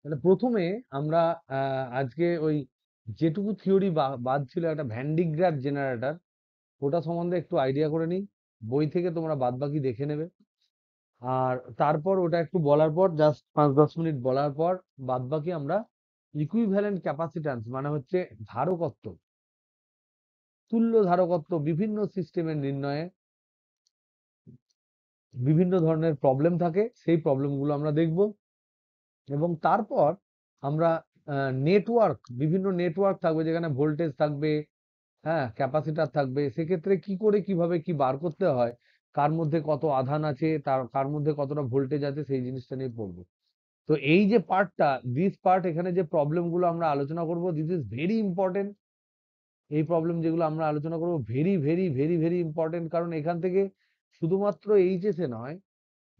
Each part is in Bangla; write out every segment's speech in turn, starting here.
তাহলে প্রথমে আমরা আজকে ওই যেটুকু থিওরি বাদ ছিল, একটা ভ্যান ডি গ্রাফ জেনারেটর, ওটা সম্বন্ধে একটু আইডিয়া করে নিই। বই থেকে তোমরা বাদ বাকি দেখে নেবে। আর তারপর ওটা একটু বলার পর, জাস্ট 5-10 মিনিট বলার পর, বাদ বাকি আমরা ইকুইভ্যালেন্ট ক্যাপাসিট্যান্স মানে হচ্ছে ধারকত্ব, তুল্য ধারকত্ব বিভিন্ন সিস্টেমের নির্ণয়ে বিভিন্ন ধরনের প্রবলেম থাকে, সেই প্রবলেমগুলো আমরা দেখব। এবং তারপর আমরা নেটওয়ার্ক, বিভিন্ন নেটওয়ার্ক থাকবে যেখানে ভোল্টেজ থাকবে, হ্যাঁ, ক্যাপাসিটার থাকবে, সেক্ষেত্রে কি করে কিভাবে কি বার করতে হয়, কার মধ্যে কত আধান আছে, তার কার মধ্যে কতটা ভোল্টেজ আছে, সেই জিনিসটা নিয়ে পড়বো। তো এই যে পার্টটা, দিস পার্ট, এখানে যে প্রবলেম গুলো আমরা আলোচনা করব, দিস ইজ ভেরি ইম্পর্টেন্ট। এই প্রবলেম যেগুলো আমরা আলোচনা করব, very very very very important, কারণ এখান থেকে শুধুমাত্র এইচএসে নয়,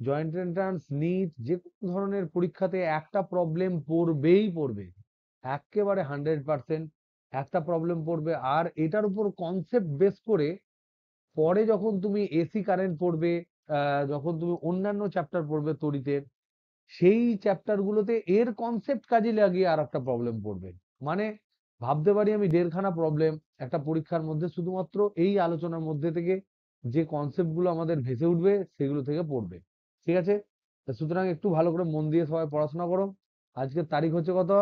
জয়েন্ট এন্ট্রান্স, নিট, যে কোনো ধরনের পরীক্ষাতে একটা প্রবলেম পড়বেই পড়বে, একেবারে 100% একটা প্রবলেম পড়বে। আর এটার উপর কনসেপ্ট বেস করে পরে যখন তুমি এসি কারেন্ট পড়বে, যখন তুমি অন্যান্য চ্যাপ্টার পড়বে তড়িতের, সেই চ্যাপ্টার গুলোতে এর কনসেপ্ট কাজে লাগিয়ে আর একটা প্রবলেম পড়বে। মানে ভাবতে পারি আমি 1.5খানা প্রবলেম একটা পরীক্ষার মধ্যে, শুধুমাত্র এই আলোচনার মধ্যে থেকে যে কনসেপ্ট গুলো আমাদের ভেসে উঠবে সেগুলো থেকে পড়বে। ঠিক আছে? তা সুতরাং একটু ভালো করে মন দিয়ে সবাই পড়াশোনা করো। আজকের তারিখ হচ্ছে কত?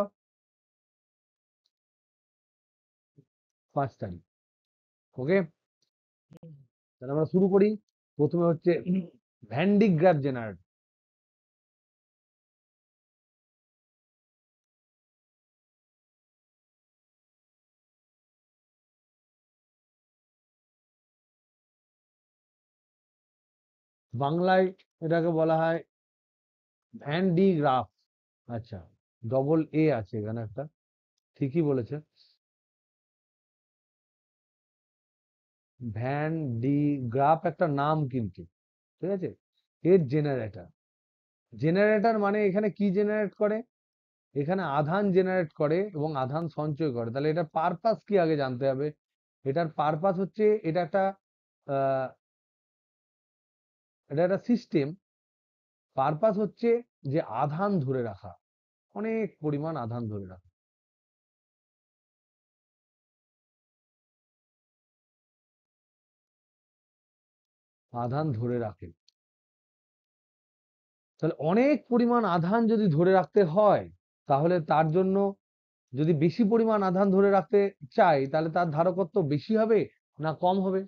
5 তারিখ। ওকে, তাহলে আমরা শুরু করি। প্রথমে হচ্ছে ভ্যান ডি গ্রাফ জেনারেটর। বাংলায় এটাকে বলা হয় ভ্যান ডি গ্রাফ। আচ্ছা, ডবল এ আছে এখানে একটা, ঠিকই বলেছে। ভ্যান ডি গ্রাফ একটা নাম কিন্তু, ঠিক আছে? এর জেনারেটর, জেনারেটর মানে এখানে কি জেনারেট করে? এখানে আধান জেনারেট করে এবং আধান সঞ্চয় করে। তাহলে এটার পারপাস কি আগে জানতে হবে। এটার পারপাস হচ্ছে, এটা একটা আহ, এটা একটা সিস্টেম। পারপাস হচ্ছে যে আধান ধরে রাখা, অনেক পরিমাণ আধান ধরে রাখা, আধান ধরে রাখে। তাহলে অনেক পরিমাণ আধান যদি ধরে রাখতে হয়, তাহলে তার জন্য, যদি বেশি পরিমাণ আধান ধরে রাখতে চাই, তাহলে তার ধারকত্ব বেশি হবে না কম হবে?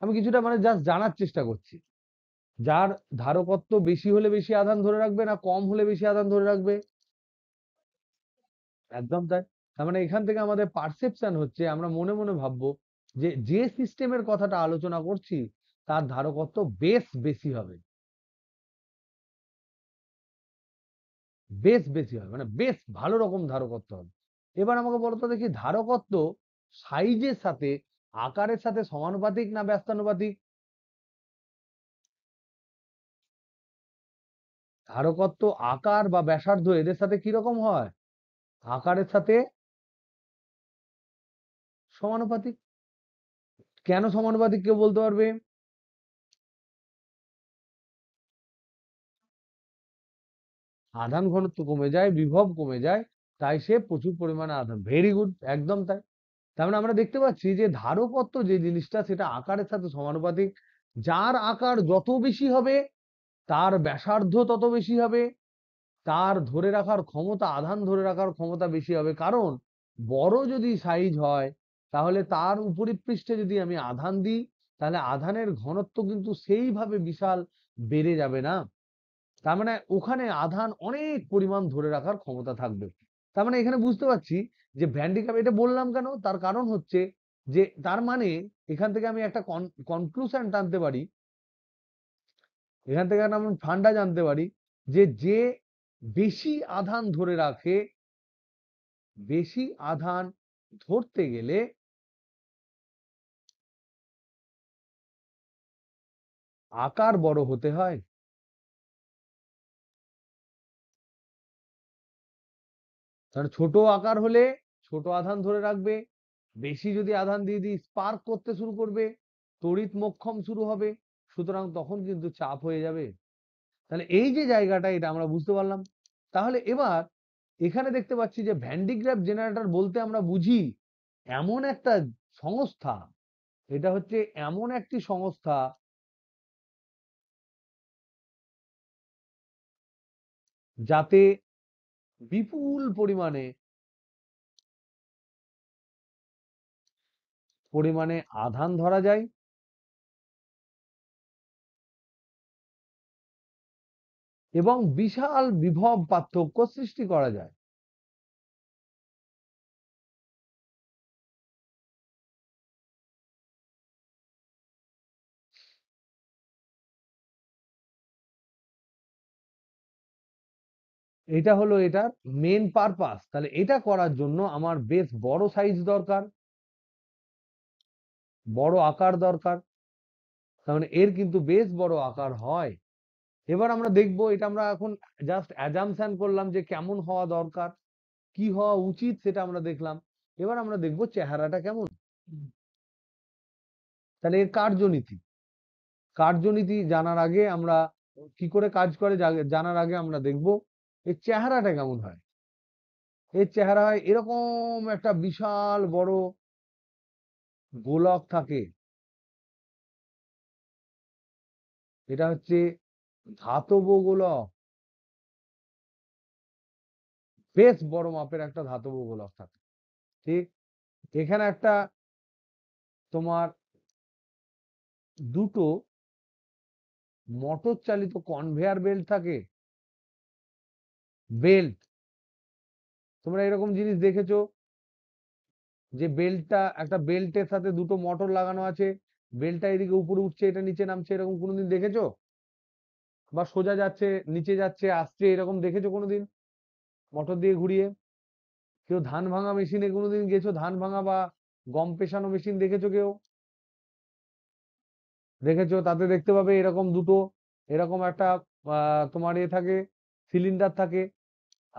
আমি কিছুটা মানে জাস্ট জানার চেষ্টা করছি। যার ধারকত্ব বেশি হলে বেশি আধান ধরে রাখবে, না কম হলে বেশি আধান ধরে রাখবে? একদম তাই। তার মানে এখান থেকে আমাদের পারসেপশন হচ্ছে, আমরা মনে মনে ভাববো যে যে সিস্টেমের কথাটা আলোচনা করছি তার ধারকত্ব বেশ বেশি হবে, বেশ বেশি হবে, মানে বেশ ভালো রকম ধারকত্ব হবে। এবার আমাকে বলতো দেখি, ধারকত্ব সাইজের সাথে, আকারের সাথে সমানুপাতিক না ব্যস্তানুপাতিক? ধারকত্ব, আকার বা ব্যাসার্ধ, এদের সাথে কিরকম হয়? আকারের সাথে সমানুপাতিক। কেন সমানুপাতিক কেউ বলতে পারবে? আধান ঘনত্ব কমে যায়, বিভব কমে যায়, তাই সে প্রচুর পরিমাণে আধান, ভেরি গুড, একদম তাই। তার মানে আমরা দেখতে পাচ্ছি যে ধারকত্ব যে জিনিসটা, সেটা আকারের সাথে সমানুপাতিক। যার আকার যত বেশি হবে, তার ব্যাসার্ধ তত বেশি হবে, তার ধরে রাখার ক্ষমতা, আধান ধরে রাখার ক্ষমতা বেশি হবে। কারণ বড় যদি সাইজ হয়, তাহলে তার উপরিপৃষ্ঠে যদি আমি আধান দিই, তাহলে আধানের ঘনত্ব কিন্তু সেইভাবে বিশাল বেড়ে যাবে না। তার মানে ওখানে আধান অনেক পরিমাণ ধরে রাখার ক্ষমতা থাকবে। তার মানে এখানে বুঝতে পারছি যে ভ্যান্ডিক্যাপ, এটা বললাম কেন, তার কারণ হচ্ছে যে, তার মানে এখান থেকে আমি একটা কনক্লুশন টানতে পারি, এখান থেকে একটা আমরা ঠান্ডা জানতে পারি যে যে বেশি আধান ধরে রাখে, বেশি আধান ধরতে গেলে আকার বড় হতে হয়। কারণ ছোট আকার হলে ছোট আধান ধরে রাখবে, বেশি যদি আধান দিয়ে দিই স্পার্ক করতে শুরু করবে, তড়িৎ মোক্ষম শুরু হবে, সুতরাং তখন কিন্তু চাপ হয়ে যাবে। তাহলে এই যে জায়গাটা, এটা আমরা বুঝতে পারলাম। তাহলে এবার এখানে দেখতে পাচ্ছি যে ভ্যান ডি গ্রাফ জেনারেটর বলতে আমরা বুঝি এমন একটা সংস্থা, এটা হচ্ছে এমন একটি সংস্থা যাতে বিপুল পরিমাণে আধান ধরা যায় এবং বিশাল বিভব পার্থক্য সৃষ্টি করা যায়। এটা হলো এটার মেন পারপাস। তাহলে এটা করার জন্য আমার বেশ বড় সাইজ দরকার, বড় আকার দরকার। তার মানে এর কিন্তু বেশ বড় আকার হয়। এবার আমরা দেখবো, এটা আমরা এখন জাস্ট অ্যাজাম্পশন করলাম যে কেমন হওয়া দরকার, কি হওয়া উচিত সেটা আমরা দেখলাম। এবার আমরা দেখবো চেহারাটা কেমন। তাহলে এর কার্যনীতি, কার্যনীতি জানার আগে আমরা কি করে কাজ করে জানার আগে আমরা দেখবো এর চেহারাটা কেমন হয়। এর চেহারা হয় এরকম একটা বিশাল বড় গোলক থাকে, এটা হচ্ছে ধাতব গোলক, বেশ বড় মাপের একটা ধাতব গোলক থাকে। ঠিক, এখানে একটা তোমার দুটো মোটর চালিত কনভেয়ার বেল্ট থাকে। বেল্ট, তোমরা এরকম জিনিস দেখেছো যে বেল্টটা, একটা বেল্টের সাথে দুটো মোটর লাগানো আছে, বেল্টটা এদিকে উপরে উঠছে, এটা নিচে নামছে, এরকম কোনোদিন দেখেছো? বা সোজা যাচ্ছে, নিচে যাচ্ছে, আসছে, এরকম দেখেছো কোনোদিন মোটর দিয়ে ঘুরিয়ে? কেউ ধান ভাঙা মেশিনে কোনোদিন গেছো? ধান ভাঙা বা গম পেশানো মেশিন দেখেছো কেউ? দেখেছো? তাতে দেখতে পাবে এরকম দুটো, এরকম একটা তোমার এ থাকে, সিলিন্ডার থাকে,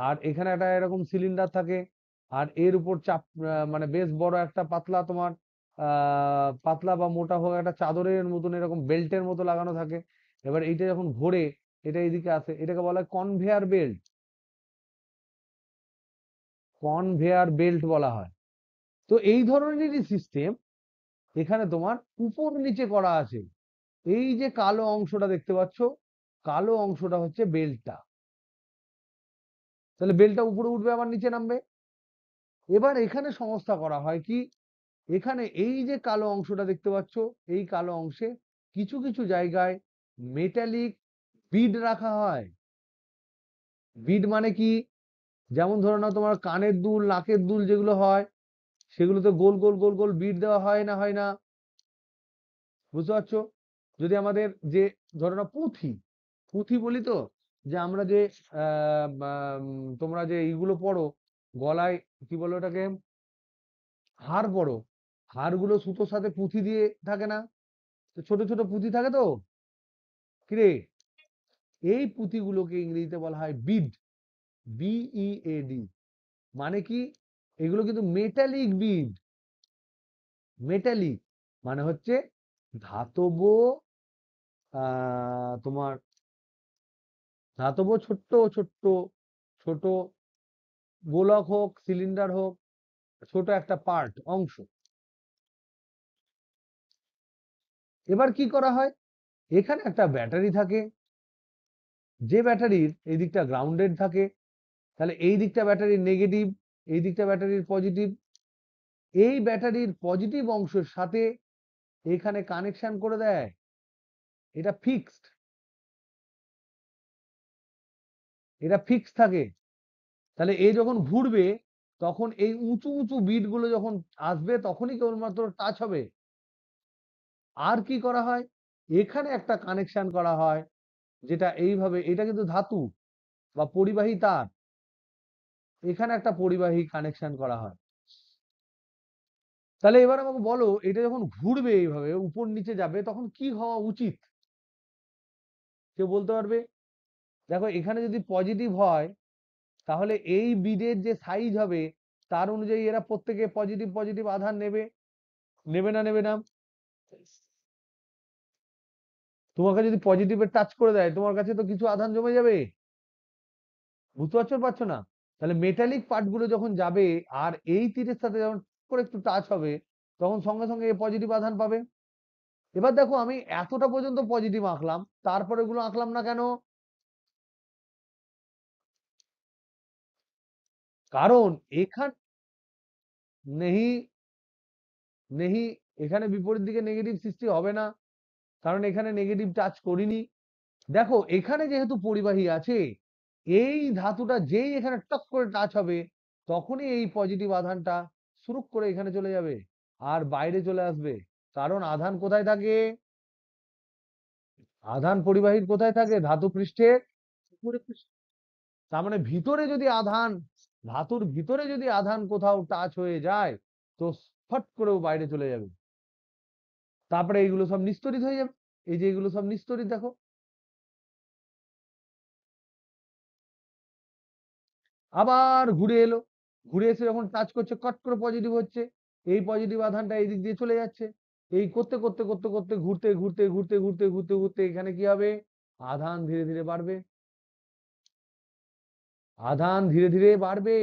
আর এখানে একটা এরকম সিলিন্ডার থাকে, আর এর উপর চাপ মানে বেশ বড় একটা পাতলা তোমার পাতলা বা মোটা হোক একটা চাদরের মতন এরকম বেল্টের মতো লাগানো থাকে। এবার এইটা যখন ঘোরে, এটা এদিকে আসে, এটাকে বলা হয় কনভেয়ার বেল্ট। কনভেয়ার বেল্ট বলা হয়। তো এই ধরনেরই সিস্টেম এখানে তোমার উপর নিচে করা আছে। এই যে কালো অংশটা দেখতে পাচ্ছ, কালো অংশটা হচ্ছে বেল্টটা। তাহলে বেল্টটা উপরে উঠবে আবার নিচে নামবে। এবার এখানে সংস্থা করা হয় কি, এখানে এই যে কালো অংশটা দেখতে পাচ্ছ, এই কালো অংশে কিছু কিছু জায়গায় মেটালিক বিড রাখা হয়। বিড মানে কি, যেমন ধরো না তোমার কানের দুল, নাকের দুল যেগুলো হয়, সেগুলোতে গোল গোল গোল গোল বিড দেওয়া হয় না, হয় না? বুঝতে পারছো? যদি আমাদের যে ধরো না পুঁথি, পুঁথি বলি তো, যে আমরা যে তোমরা যে এইগুলো পড়ো গলায়, কি বলো ওটাকে, হার পড়ো, হারগুলো সুতোর সাথে পুঁথি দিয়ে থাকে না? তো ছোট ছোট পুঁথি থাকে তো, কিরে, এই পুঁথিগুলোকে ইংরেজিতে বলা হয় বিড, BEAD। মানে কি, এগুলো কিন্তু মেটালিক বিড। মেটালিক মানে হচ্ছে ধাতব, তোমার ধাতব ছোট্ট ছোট্ট ছোট গোলক হোক, সিলিন্ডার হোক, ছোট একটা পার্ট অংশ। এবার কি করা হয়, এখানে একটা ব্যাটারি থাকে, যে ব্যাটারির এই দিকটা গ্রাউন্ডেড থাকে। তাহলে এই দিকটা ব্যাটারির নেগেটিভ, এই দিকটা ব্যাটারির পজিটিভ। এই ব্যাটারির পজিটিভ অংশের সাথে এখানে কানেকশন করে দেয়, এটা ফিক্সড, এটা ফিক্সড থাকে। তাহলে এই যখন ঘুরবে, তখন এই উঁচু উঁচু বিট গুলো যখন আসবে, তখনই কেবলমাত্র টাচ হবে। আর কি করা হয়, এখানে একটা কানেকশন করা হয়, যেটা এইভাবে, এটা কিন্তু ধাতু বা পরিবাহী তার, এখানে একটা পরিবাহী কানেকশন করা হয়। তাহলে এবার আমাকে বলো, এটা যখন ঘুরবে এইভাবে উপর নিচে যাবে, তখন কি হওয়া উচিত? কেউ বলতে পারবে? দেখো, এখানে যদি পজিটিভ হয়, তাহলে এই বিডের যে সাইজ হবে তার অনুযায়ী এরা প্রত্যেকে পজিটিভ পজিটিভ আধান নেবে, নেবে না নেবে না? তোমাকে যদি পজিটিভে টাচ করে দেয়, তোমার কাছে তো কিছু আধান জমে যাবে। বুঝতে পারছো না? তাহলে মেটালিক পার্ট গুলো যখন যাবে আর এই তীরের সাথে যখন করে একটু টাচ হবে, তখন সঙ্গে সঙ্গে এ পজিটিভ আধান পাবে। এবার দেখো আমি এতটা পর্যন্ত পজিটিভ আঁকলাম, তারপরে গুলো আঁকলাম না কেন? কারণ এখান নেহি নেহি এখানে বিপরীত দিকে নেগেটিভ সৃষ্টি হবে না, কারণ এখানে নেগেটিভ টাচ করিনি। দেখো এখানে যেহেতু পরিবাহী আছে, এই ধাতুটা যেই এখানে টক করে টাচ হবে, তখনই এই পজিটিভ আধানটা সুরুক করে এখানে চলে যাবে আর বাইরে চলে আসবে। কারণ আধান কোথায় থাকে? আধান পরিবাহীর কোথায় থাকে? ধাতু পৃষ্ঠের উপরে তার মানে ভিতরে যদি আধান, ধাতুর ভিতরে যদি আধান কোথাও টাচ হয়ে যায়, তো ফট করেও বাইরে চলে যাবে। তারপরে এইগুলো সব নিস্তড়িত হয়ে যাবে। এই যে এগুলো সব নিস্তড়িত দেখো, আবার ঘুরে এলো, ঘুরে এসে যখন টাচ করছে কট করে পজিটিভ হচ্ছে, এই পজিটিভ আধানটা এই দিক দিয়ে চলে যাচ্ছে। এই করতে করতে করতে করতে ঘুরতে ঘুরতে ঘুরতে ঘুরতে ঘুরতে ঘুরতে এখানে কি হবে? আধান ধীরে ধীরে বাড়বে, আধান ধীরে ধীরে বাড়বে।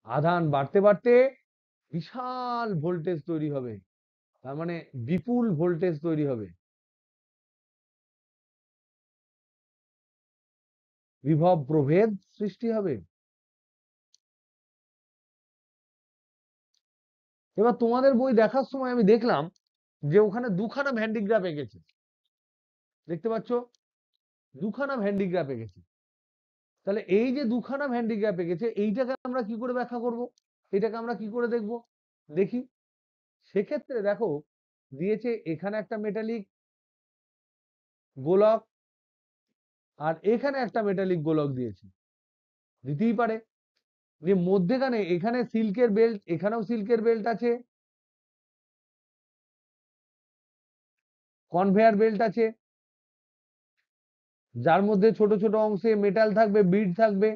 আধান বাড়তে বাড়তে বিশাল ভোল্টেজ তৈরি হবে, তার মানে বিপুল ভোল্টেজ তৈরি হবে, বিভব প্রভেদ সৃষ্টি হবে। এবার তোমাদের বই দেখার সময় আমি দেখলাম যে ওখানে দুখানা ভ্যান্ডিগ্রাফ এঁকেছে, দেখতে পাচ্ছ? দুখানা ভ্যান্ডিগ্রাফ এঁকেছে। তাহলে এই যে দুখানা ভ্যান্ডিগ্রাফ এঁকেছে, এইটাকে আমরা কি করে ব্যাখ্যা করব? এটাকে আমরা কি করে দেখব? দেখি। সেক্ষেত্রে দেখো, দিয়েছে এখানে একটা মেটালিক গোলক আর এখানে একটা মেটালিক গোলক দিয়েছে, দিতেই পারে। যে মধ্যেখানে এখানে সিল্কের বেল্ট, এখানেও সিল্কের বেল্ট আছে, কনভেয়ার বেল্ট আছে, যার মধ্যে ছোট ছোট অংশে মেটাল থাকবে, বিড থাকবে।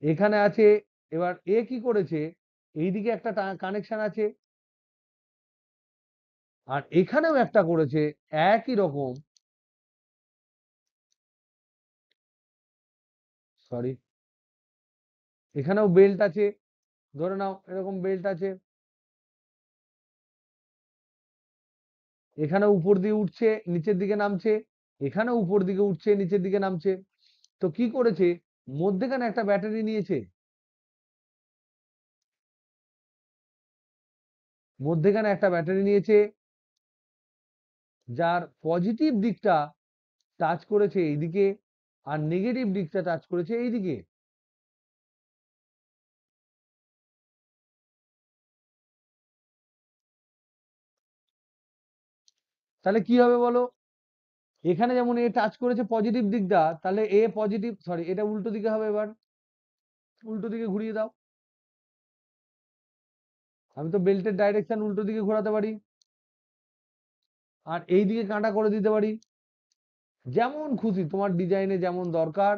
এখানে আছে। এবার এ কি করেছে? এইদিকে একটা কানেকশন আছে, আর এখানেও একটা করেছে একই রকম। সরি, এখানেও বেল্ট আছে, ধরে নাও এরকম বেল্ট আছে। এখানে উপর দিয়ে উঠছে, নিচের দিকে নামছে, এখানে উপর দিকে উঠছে, নিচের দিকে নামছে। তো কি করেছে? মধ্যেখানে একটা ব্যাটারি নিয়েছে, মধ্যেখানে একটা ব্যাটারি নিয়েছে, যার পজিটিভ দিকটা টাচ করেছে এইদিকে আর নেগেটিভ দিকটা টাচ করেছে এইদিকে। তাহলে কি হবে বলো? এখানে যেমন এ টাচ করেছে পজিটিভ দিকটা, তাহলে এ পজিটিভ, সরি এটা উল্টো দিকে হবে। এবার উল্টো দিকে ঘুরিয়ে দাও। আমি তো বেল্টের ডাইরেকশন উল্টো দিকে ঘোরাতে পারি, আর এই দিকে কাঁটা করে দিতে পারি। যেমন খুশি, তোমার ডিজাইনে যেমন দরকার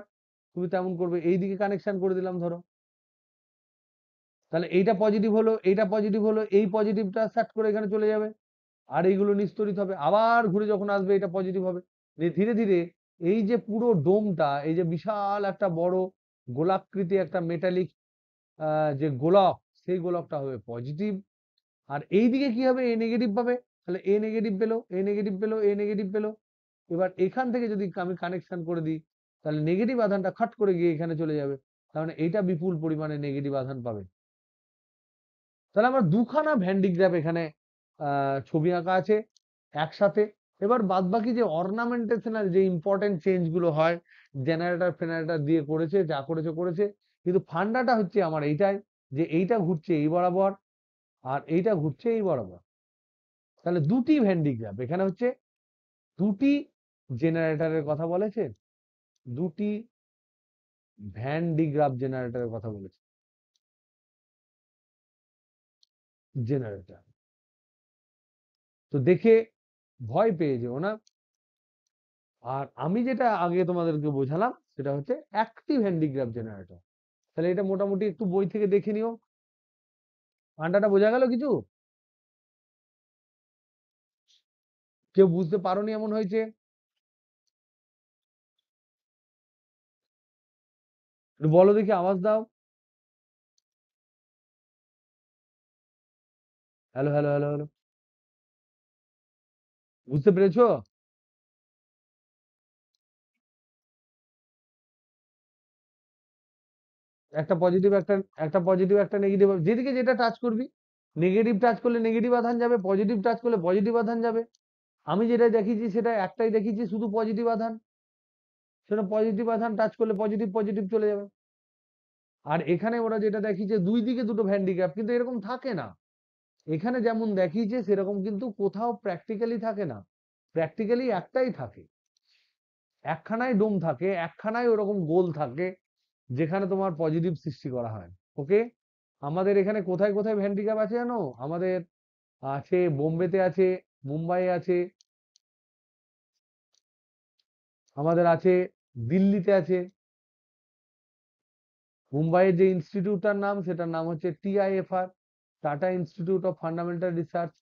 তুমি তেমন করবে। এই দিকে কানেকশন করে দিলাম ধরো, তাহলে এইটা পজিটিভ হলো, এইটা পজিটিভ হলো, এই পজিটিভটা সেট করে এখানে চলে যাবে, আর এইগুলো নিস্তড়িত হবে। আবার ঘুরে যখন আসবে এটা পজিটিভ হবে। ধীরে ধীরে এই যে পুরো ডোমটা, এই যে বিশাল একটা বড় গোলাকৃতি একটা মেটালিক যে গোলক, সেই গোলকটা হবে পজিটিভ। আর এইদিকে কি হবে? এ নেগেটিভ পাবে। তাহলে এ নেগেটিভ পেলো, এ নেগেটিভ পেলো, এ নেগেটিভ পেলো। এবার এখান থেকে যদি আমি কানেকশন করে দিই, তাহলে নেগেটিভ আধানটা খাট করে গিয়ে এখানে চলে যাবে, তার মানে এইটা বিপুল পরিমাণে নেগেটিভ আধান পাবে। তাহলে আমার দুখানা ভ্যান্ডিগ্রাফ এখানে ছবি আঁকা আছে একসাথে। এবার বাদ বাকি যে অর্নামেন্টেশনাল যে ইম্পর্টেন্ট চেঞ্জ গুলো হয়, জেনারেটর ফেনারেটর দিয়ে করেছে, যা করেছে করেছে, কিন্তু ফান্ডাটা হচ্ছে আমার এইটাই, যে এইটা ঘুরছে এই বরাবর আর এইটা ঘুরছে এই বরাবর। তাহলে দুটি ভ্যান্ডিগ্রাফ এখানে হচ্ছে, দুটি জেনারেটরের কথা বলেছে, দুটি ভ্যান্ডিগ্রাফ জেনারেটরের কথা বলেছে। জেনারেটর তো দেখে ভয় পেয়ে যেও না। আর আমি যেটা আগে তোমাদেরকে বোঝালাম সেটা হচ্ছে অ্যাক্টিভ হ্যান্ডিক্রাফট জেনারেটর। তাহলে এটা মোটামুটি একটু বই থেকে দেখে নিও। আন্ডাটা বোঝা গেল কিছু? কেউ বুঝতে পারোনি এমন হয়েছে? একটু বলো দেখি, আওয়াজ দাও। Hello, hello, hello, hello. বুঝতে পেরেছো? একটা পজিটিভ, একটা পজিটিভ, একটা নেগেটিভ, যেদিকে যেটা টাচ করবি। নেগেটিভ টাচ করলে নেগেটিভ আধান যাবে, পজিটিভ টাচ করলে পজিটিভ আধান যাবে। আমি যেটা দেখিয়েছি সেটা একটাই দেখিয়েছি, শুধু পজিটিভ আধান। সেটা পজিটিভ আধান টাচ করলে পজিটিভ পজিটিভ চলে যাবে। আর এখানে ওরা যেটা দেখিয়েছে দুই দিকে দুটো ভ্যান্ডিক্যাপ, কিন্তু এরকম থাকে না। এখানে যেমন দেখিয়েছে সেরকম কিন্তু কোথাও প্র্যাকটিক্যালি থাকে না। প্র্যাকটিক্যালি একটাই থাকে, একখানায় ডোম থাকে, একখানায় ওরকম গোল থাকে, যেখানে তোমার পজিটিভ সৃষ্টি করা হয়। ওকে, আমাদের এখানে কোথায় কোথায় হ্যান্ডিক্যাপ আছে জানো? আমাদের আছে বোম্বেতে আছে, মুম্বাই আছে, আমাদের আছে দিল্লিতে আছে। মুম্বাইয়ের যে ইনস্টিটিউটটার নাম, সেটার নাম হচ্ছে TIFR, tata institute of fundamental research.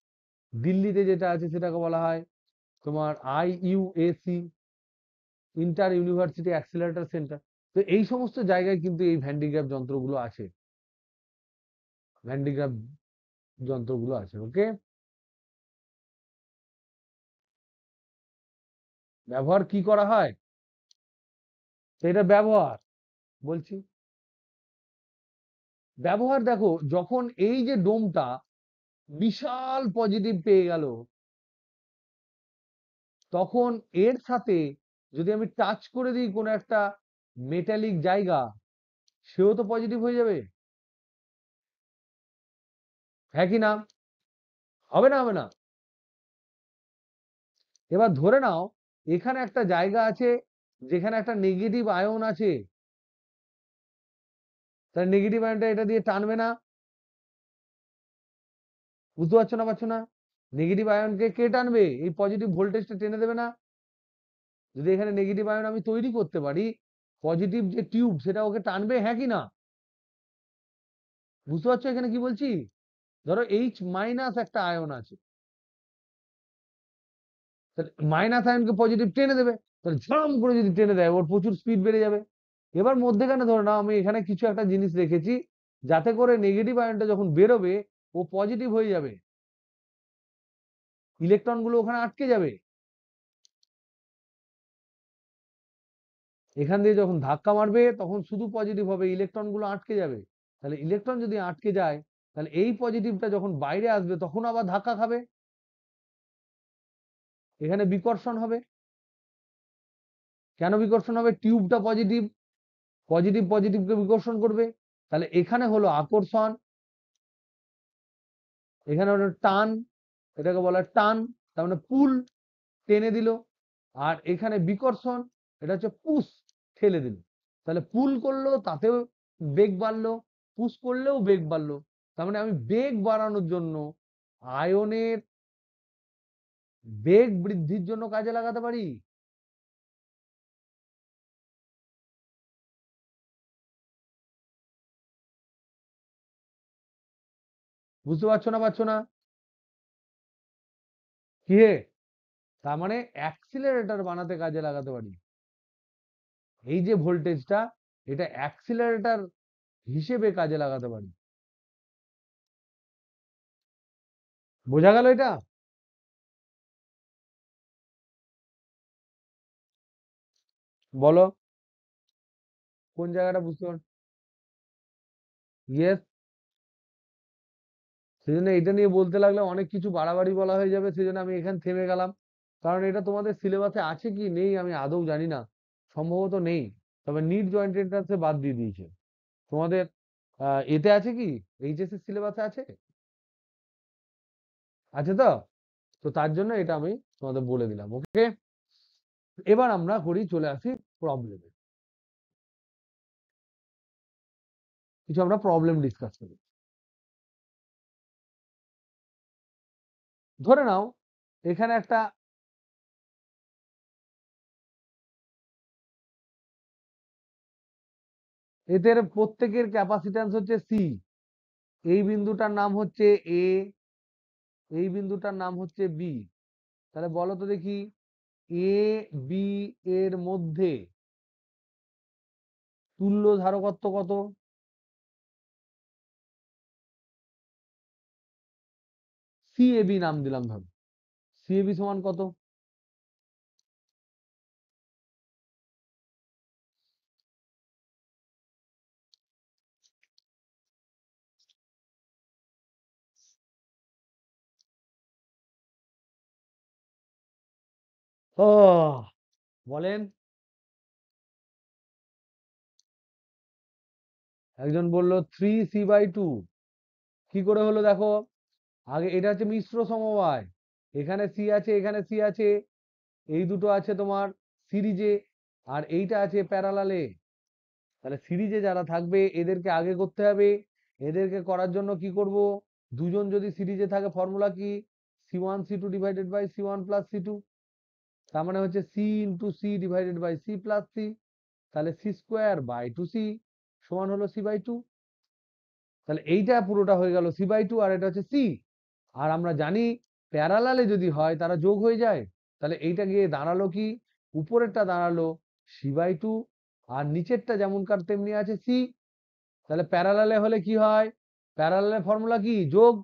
দিল্লিতে যেটা আছে সেটাকে বলা হয় তোমার IUAC, inter university accelerator centre. তো এই সমস্ত জায়গায় কিন্তু এই ভ্যান্ডিগ্রাফ যন্ত্রগুলো আছে, ভ্যান্ডিগ্রাফ যন্ত্রগুলো আছে। ওকে, ব্যবহার কি করা হয়? তো এটা ব্যবহার বলছি, ব্যবহার দেখো, যখন এই যে ডোমটা বিশাল পজিটিভ পেয়ে গেল, তখন এর সাথে যদি আমি টাচ করে দিই কোনো একটা মেটালিক জায়গা, সেও তো পজিটিভ হয়ে যাবে। হ্যাঁ কি না? হবে না? হবে না? এবার ধরে নাও এখানে একটা জায়গা আছে যেখানে একটা নেগেটিভ আয়ন আছে, তাহলে নেগেটিভ আয়নটা এটা দিয়ে টানবে না? বুঝতে পারছো না? পারছো না? নেগেটিভ আয়নকে কে টানবে? এই পজিটিভ ভোল্টেজটা টেনে দেবে না? যদি এখানে নেগেটিভ আয়ন আমি তৈরি করতে পারি, পজিটিভ যে টিউব সেটা ওকে টানবে, হ্যাঁ কি না? বুঝতে পারছো এখানে কি বলছি? ধরো H- একটা আয়ন আছে, মাইনাস আয়নকে পজিটিভ টেনে দেবে, তাহলে ঝাম করে যদি টেনে দেয়, ওর প্রচুর স্পিড বেড়ে যাবে। এবার মধ্যেখানে ধরে নাও আমি এখানে কিছু একটা জিনিস রেখেছি, যাতে করে নেগেটিভ আয়নটা যখন বেরোবে ও পজিটিভ হয়ে যাবে, ইলেকট্রন গুলো ওখানে আটকে যাবে। এখান দিয়ে যখন ধাক্কা মারবে তখন শুধু পজিটিভ হবে, ইলেকট্রন গুলো আটকে যাবে। তাহলে ইলেকট্রন যদি আটকে যায়, তাহলে এই পজিটিভটা যখন বাইরে আসবে তখন আবার ধাক্কা খাবে, এখানে বিকর্ষণ হবে। কেন বিকর্ষণ হবে? টিউবটা পজিটিভ, পজিটিভ পজিটিভকে বিকর্ষণ করবে। তাহলে এখানে হলো আকর্ষণ, এখানে হলো টান, এটাকে বলা হয় টান, তার মানে পুল, টেনে দিল। আর এখানে বিকর্ষণ, এটা হচ্ছে পুশ, ঠেলে দিল। তাহলে পুল করলো তাতেও বেগ বাড়লো, পুশ করলেও বেগ বাড়লো। তার মানে আমি বেগ বাড়ানোর জন্য, আয়নের বেগ বৃদ্ধির জন্য কাজে লাগাতে পারি। বুঝতে পারছো না? পারছো না? কি হে? তার মানে অ্যাক্সিলারেটর বানাতে কাজে লাগাতে পারি। এই যে ভোল্টেজটা, এটা অ্যাক্সিলারেটর হিসেবে কাজে লাগাতে পারি। বোঝা গেল এটা? বলো কোন জায়গাটা বুঝতে পার? ইয়েস। সেজন্য এটা নিয়ে বলতে লাগলে অনেক কিছু বাড়াবাড়ি বলা হয়ে যাবে, সেজন্য আমি এখানে থেমে গেলাম। কারণ এটা তোমাদের সিলেবাসে আছে কি নেই আমি আদৌ জানি না, সম্ভবত নেই। তবে নিট জয়েন্ট এন্ট্রান্সে বাদ দিয়ে দিয়েছে। তোমাদের এতে আছে কি, এইচএস এর সিলেবাসে আছে? আছে তো? তো তার জন্য এটা আমি তোমাদের বলে দিলাম। ওকে, এবার আমরা করি, চলে আসি প্রবলেমে। কিছু আমরা প্রবলেম ডিসকাস করি। ধরে নাও এখানে একটা, এদের প্রত্যেকের ক্যাপাসিট্যান্স হচ্ছে সি। এই বিন্দুটার নাম হচ্ছে এ, এই বিন্দুটার নাম হচ্ছে বি। তাহলে বলো তো দেখি, এ বি এর মধ্যে তুল্য ধারকত্ব কত? সি এ বি নাম দিলাম, ধরো সি এ বি সমান কত? ও, বলেন। একজন বলল 3c/2। কি করে হলো দেখো, আগে এটা হচ্ছে মিশ্র সমবায়, এখানে সি আছে, এখানে সি আছে, এই দুটো আছে তোমার সিরিজে, আর এইটা আছে প্যারালালে। তাহলে সিরিজে যারা থাকবে এদেরকে আগে করতে হবে। এদেরকে করার জন্য কি করব, দুজন যদি সিরিজে থাকে ফর্মুলা কি, C1C2 divided by C1 plus C2। তার মানে হচ্ছে C into C divided by C plus C. তাহলে C²/2c সমান হলো C/2। তাহলে এইটা পুরোটা হয়ে গেল C/2, আর এটা হচ্ছে সি। আর আমরা জানি প্যারালালে যদি হয় তারা যোগ হয়ে যায়। তাহলে এইটা গিয়ে দাঁড়ালো কি, উপরেরটা দাঁড়ালো C/2, আর নিচেরটা যেমনকার তেমনি আছে সি। তাহলে প্যারালালে হলে কি হয়, প্যারালালে ফর্মুলা কি, যোগ।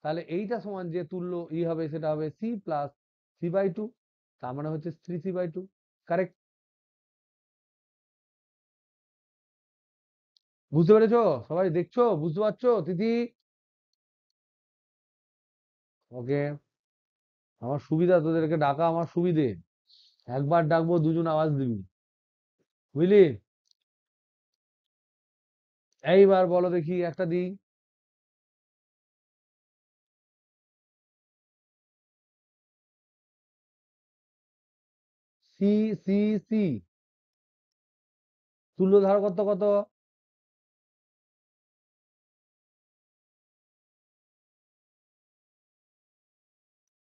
তাহলে এইটা সমান যে তুল্য ই হবে সেটা হবে সি প্লাস C/2। তার মানে হচ্ছে 3c/2। কারেক্ট। বুঝতে পেরেছো? সবাই দেখছো, বুঝতে পারছো তিথি? ওকে। আমার সুবিধা তোদেরকে ডাকা, আমার সুবিধে। একবার ডাকবো দুজন আওয়াজ দিবি, বুঝলি? এইবার বলো দেখি একটা দিই। সি সি সি তুল্য ধারকত্ব কত?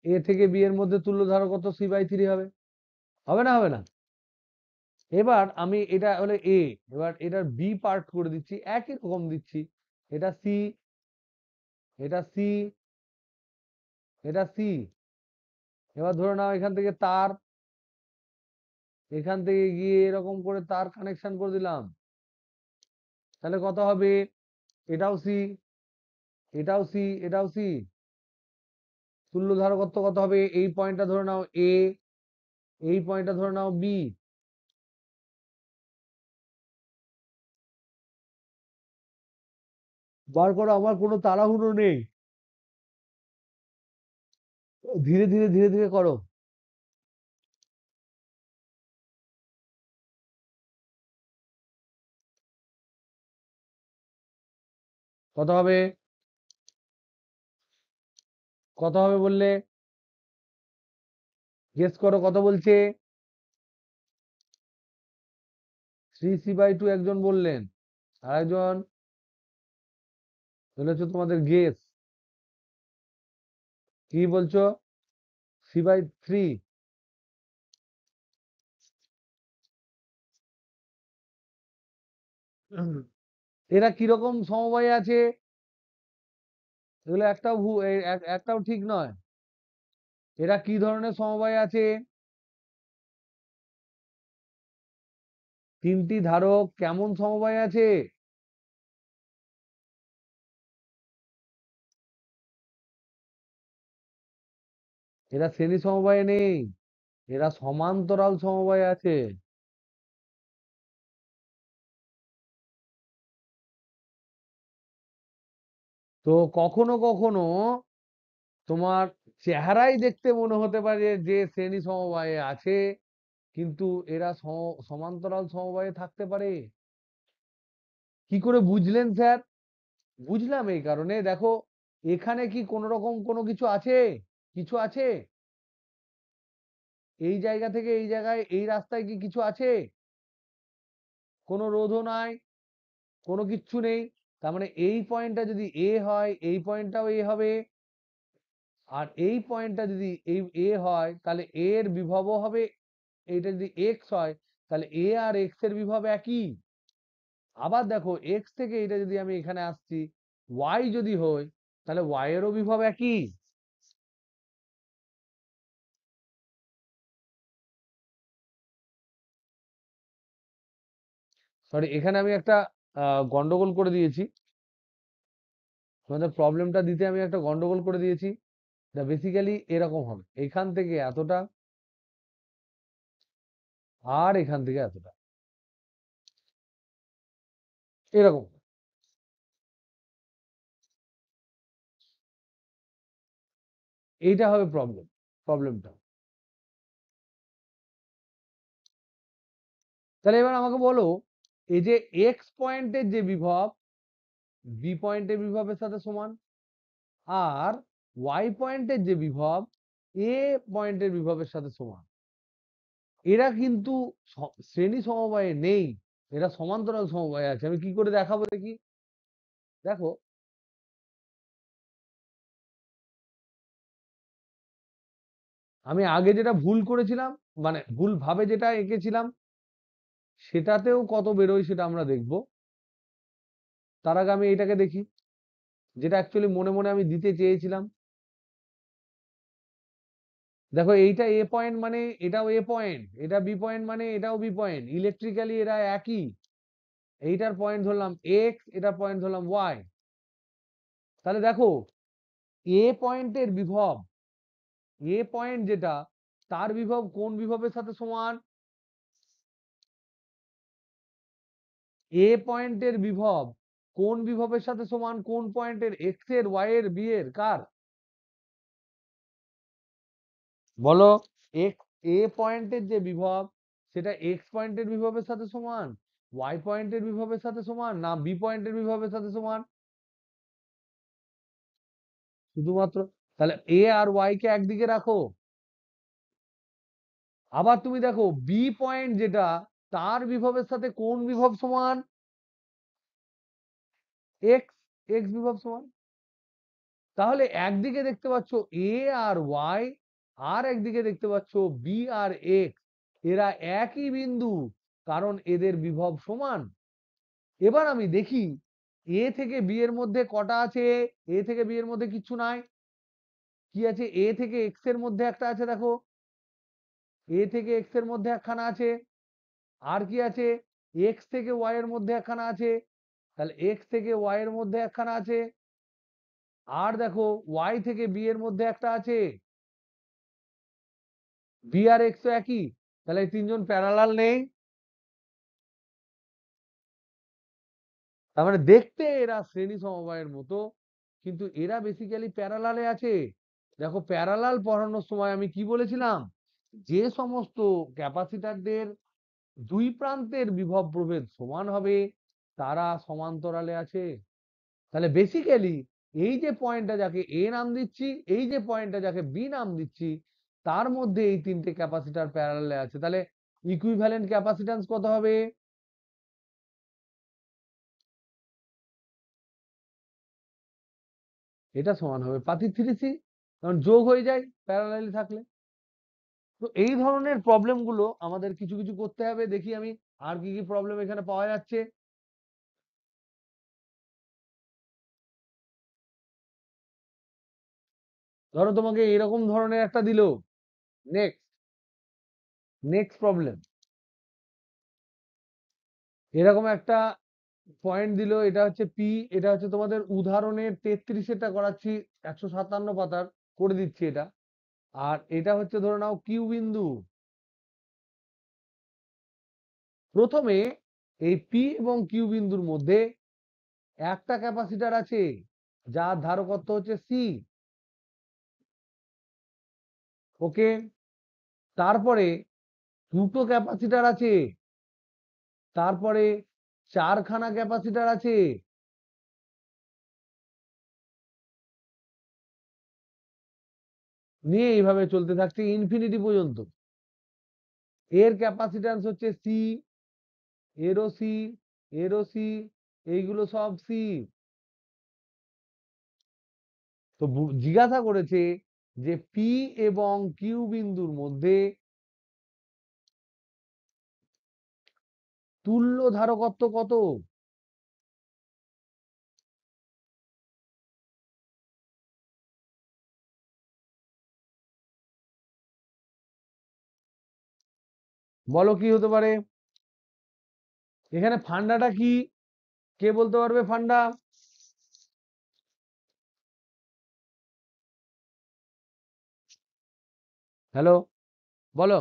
এ থেকে বি এর মধ্যে তুল্য ধারকত্ব C/3 হবে। হবে না? হবে না? এবার আমি এটা হলে এ, এবার এটার বি পার্ট করে দিচ্ছি, একই রকম দিচ্ছি। এটা সি, এটা সি, এটা সি। এবার ধরে নাও এখান থেকে তার, এখান থেকে গিয়ে এরকম করে তার কানেকশন করে দিলাম। তাহলে কত হবে, এটাও সি, এটাও সি, এটাও সি। তুল্য ধারকত্ব কত হবে, এই পয়েন্টটা ধরে নাও এ, এই পয়েন্টটা ধরে নাও বি। বার করো, আমার কোনো তাড়াহুড়ো নেই, ধীরে ধীরে ধীরে ধীরে করো। কত হবে, কত হবে বললে, গেস করো কত বলছে। 3c/2 একজন বললেন, আর একজন বলেছো তোমাদের গেস, কি বলছো? C/3। এরা কিরকম সমবায়ে আছে, এগুলো একটাও একটাও ঠিক নয়। এরা কি ধরনের সমবায়ে আছে? তিনটি ধারক কেমন সমবায়ে আছে? এরা শ্রেণী সমবায়ে নেই, এরা সমান্তরাল সমবায়ে আছে। তো কখনো কখনো তোমার চেহারাই দেখতে মনে হতে পারে যে শ্রেণী সমবায়ে আছে, কিন্তু এরা সমান্তরাল সমবায়ে থাকতে পারে। কি করে বুঝলেন স্যার? বুঝলাম এই কারণে, দেখো এখানে কি কোন রকম কোনো কিছু আছে, কিছু আছে? এই জায়গা থেকে এই জায়গায় এই রাস্তায় কি কিছু আছে? কোনো রোধও নাই, কোনো কিচ্ছু নেই। তার মানে এই পয়েন্টটা যদি এ হয়, এই পয়েন্টটাও এ হবে। আর এই পয়েন্টটা যদি এই এ হয়, তাহলে এ এর বিভবও হবে। এইটা যদি এক্স হয়, তাহলে এ আর এক্স এর বিভব একই। আবার দেখো এক্স থেকে এটা যদি আমি এখানে আসছি, ওয়াই যদি হয়, তাহলে ওয়াই এরও বিভব একই। সরি, এখানে আমি একটা গন্ডগোল করে দিয়েছি। তোমাদের প্রবলেমটা দিতে আমি একটা গন্ডগোল করে দিয়েছি। বেসিক্যালি এরকম হবে, এখান থেকে এতটা আর এখান থেকে এতটা, এরকম। এইটা হবে প্রবলেমটা। তাহলে এবার আমাকে বলো, এই যে এক্স পয়েন্টের যে বিভব বি পয়েন্টের বিভবের সাথে সমান, আর ওয়াই পয়েন্টের যে বিভব এ পয়েন্টের বিভবের সাথে সমান, এরা কিন্তু শ্রেণী সমবায়ে নেই, এরা সমান্তরাল সমবায়ে আছে। আমি কি করে দেখাবো দেখি? দেখো, আমি আগে যেটা ভুল করেছিলাম, মানে ভুল ভাবে যেটা এঁকেছিলাম, সেটাতেও কত বেরোয় সেটা আমরা দেখব। তার আগে আমি এটাকে দেখি, যেটা অ্যাকচুয়ালি মনে মনে আমি দিতে চেয়েছিলাম। দেখো, এইটা এ পয়েন্ট মানে এটাও এ পয়েন্ট, এটা বি পয়েন্ট মানে এটাও বি পয়েন্ট, ইলেকট্রিক্যালি এরা একই। এইটার পয়েন্ট ধরলাম এক্স, এটা পয়েন্ট ধরলাম ওয়াই। তাহলে দেখো, এ পয়েন্টের বিভব, এ পয়েন্ট যেটা, তার বিভব কোন বিভবের সাথে সমান? এ পয়েন্টের বিভব কোন বিভবের সাথে সমান? কোন পয়েন্টের? এক্স এর, ওয়াই এর, বি এর, কার? বলো। এক্স, এ পয়েন্টের যে বিভব, সেটা এক্স পয়েন্টের বিভবের সাথে সমান, ওয়াই পয়েন্টের বিভবের সাথে সমান, না বি পয়েন্টের বিভবের সাথে সমান? শুধুমাত্র। তাহলে এ আর ওয়াই কে একদিকে রাখো। আবার তুমি দেখো, বি পয়েন্ট যেটা, তার বিভবের সাথে কোন বিভব সমান? এক্স, এক্স বিভব সমান। তাহলে একদিকে দেখতে পাচ্ছ এ আর ওয়াই, আর একদিকে দেখতে পাচ্ছ বি আর এক্স, এরা একই বিন্দু, কারণ এদের বিভব সমান। এবার আমি দেখি, এ থেকে বি এর মধ্যে কটা আছে? এ থেকে বি এর মধ্যে কিচ্ছু নাই। কি আছে? এ থেকে এক্স এর মধ্যে একটা আছে, দেখো, এ থেকে এক্স এর মধ্যে একখানা আছে। আর কি আছে? এক্স থেকে ওয়াই এর মধ্যে একখানা আছে। তাহলে এক্স থেকে ওয়াই এর মধ্যে একখানা আছে। আর দেখো, ওয়াই থেকে বি এর মধ্যে একটা আছে। বি আর এক্স তো একই, তাহলে এই তিনজন প্যারালাল নেই। তার মানে দেখতে এরা শ্রেণী সমবায়ের মতো, কিন্তু এরা বেসিক্যালি প্যারালালে আছে। দেখো, প্যারালাল পড়ানোর সময় আমি কি বলেছিলাম? যে সমস্ত ক্যাপাসিটরদের দুই প্রান্তের বিভব প্রভেদ সমান হবে, তারা সমান্তরালে আছে। তাহলে বেসিক্যালি এই যে পয়েন্টটা যাকে এ নাম দিচ্ছি, এই যে পয়েন্টটা যাকে বি নাম দিচ্ছি, তার মধ্যে এই তিনটে ক্যাপাসিটর প্যারালালে আছে। তাহলে ইকুইভ্যালেন্ট ক্যাপাসিট্যান্স কত হবে? এটা সমান হবে পাতি 3C, কারণ যোগ হয়ে যায় প্যারালালি থাকলে। তো এই ধরনের প্রবলেম গুলো আমাদের কিছু কিছু করতে হবে। দেখি আমি আর কি কি প্রবলেম এখানে পাওয়া যাচ্ছে। ধরো তোমাকে এরকম ধরনের একটা দিল, নেক্সট, নেক্সট প্রবলেম, এরকম একটা পয়েন্ট দিল, এটা হচ্ছে পি, এটা হচ্ছে তোমাদের উদাহরণের 33-এটা করাচ্ছি, 157 পাতার করে দিচ্ছি এটা। আর এটা হচ্ছে ধরে নাও কিউ বিন্দু। প্রথমে এই পি এবং কিউ বিন্দুর মধ্যে একটা ক্যাপাসিটর আছে, যার ধারকত্ব হচ্ছে সি। ওকে। তারপরে দুটো ক্যাপাসিটর আছে, তারপরে চারখানা ক্যাপাসিটর আছে, নিয়ে এইভাবে চলতে থাকছে ইনফিনিটি পর্যন্ত। এর ক্যাপাসিট্যান্স হচ্ছে সি, এরও সি, এরও সি, এইগুলো সব সি। তো জিজ্ঞাসা করেছে যে পি এবং কিউ বিন্দুর মধ্যে তুল্য ধারকত্ব কত? বলো কি হতে পারে? এখানে ফান্ডাটা কি, কে বলতে পারবে ফান্ডা? হ্যালো, বলো।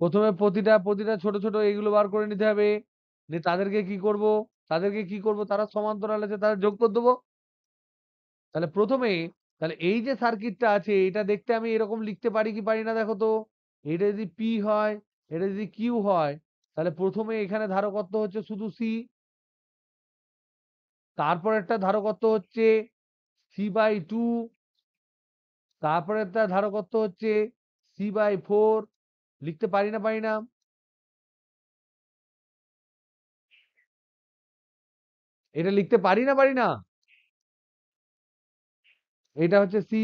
প্রথমে প্রতিটা প্রতিটা ছোট ছোট এইগুলো বার করে নিতে হবে, দিয়ে তাদেরকে কি করব, তারা সমান্তরাল আছে, তাদের যোগ করে দেবো। তাহলে প্রথমে, তাহলে এই যে সার্কিটটা আছে এটা দেখতে আমি এরকম লিখতে পারি কি পারি না দেখো তো। এটা যদি পি হয়, এটা যদি কিউ হয়, তাহলে প্রথমে এখানে ধারকত্ব হচ্ছে শুধু সি, তারপর একটা ধারকত্ব হচ্ছে C/2, তারপরে একটা ধারকত্ব হচ্ছে C/4। লিখতে পারি না পারি না? এটা লিখতে পারি না পারি না? এটা হচ্ছে সি,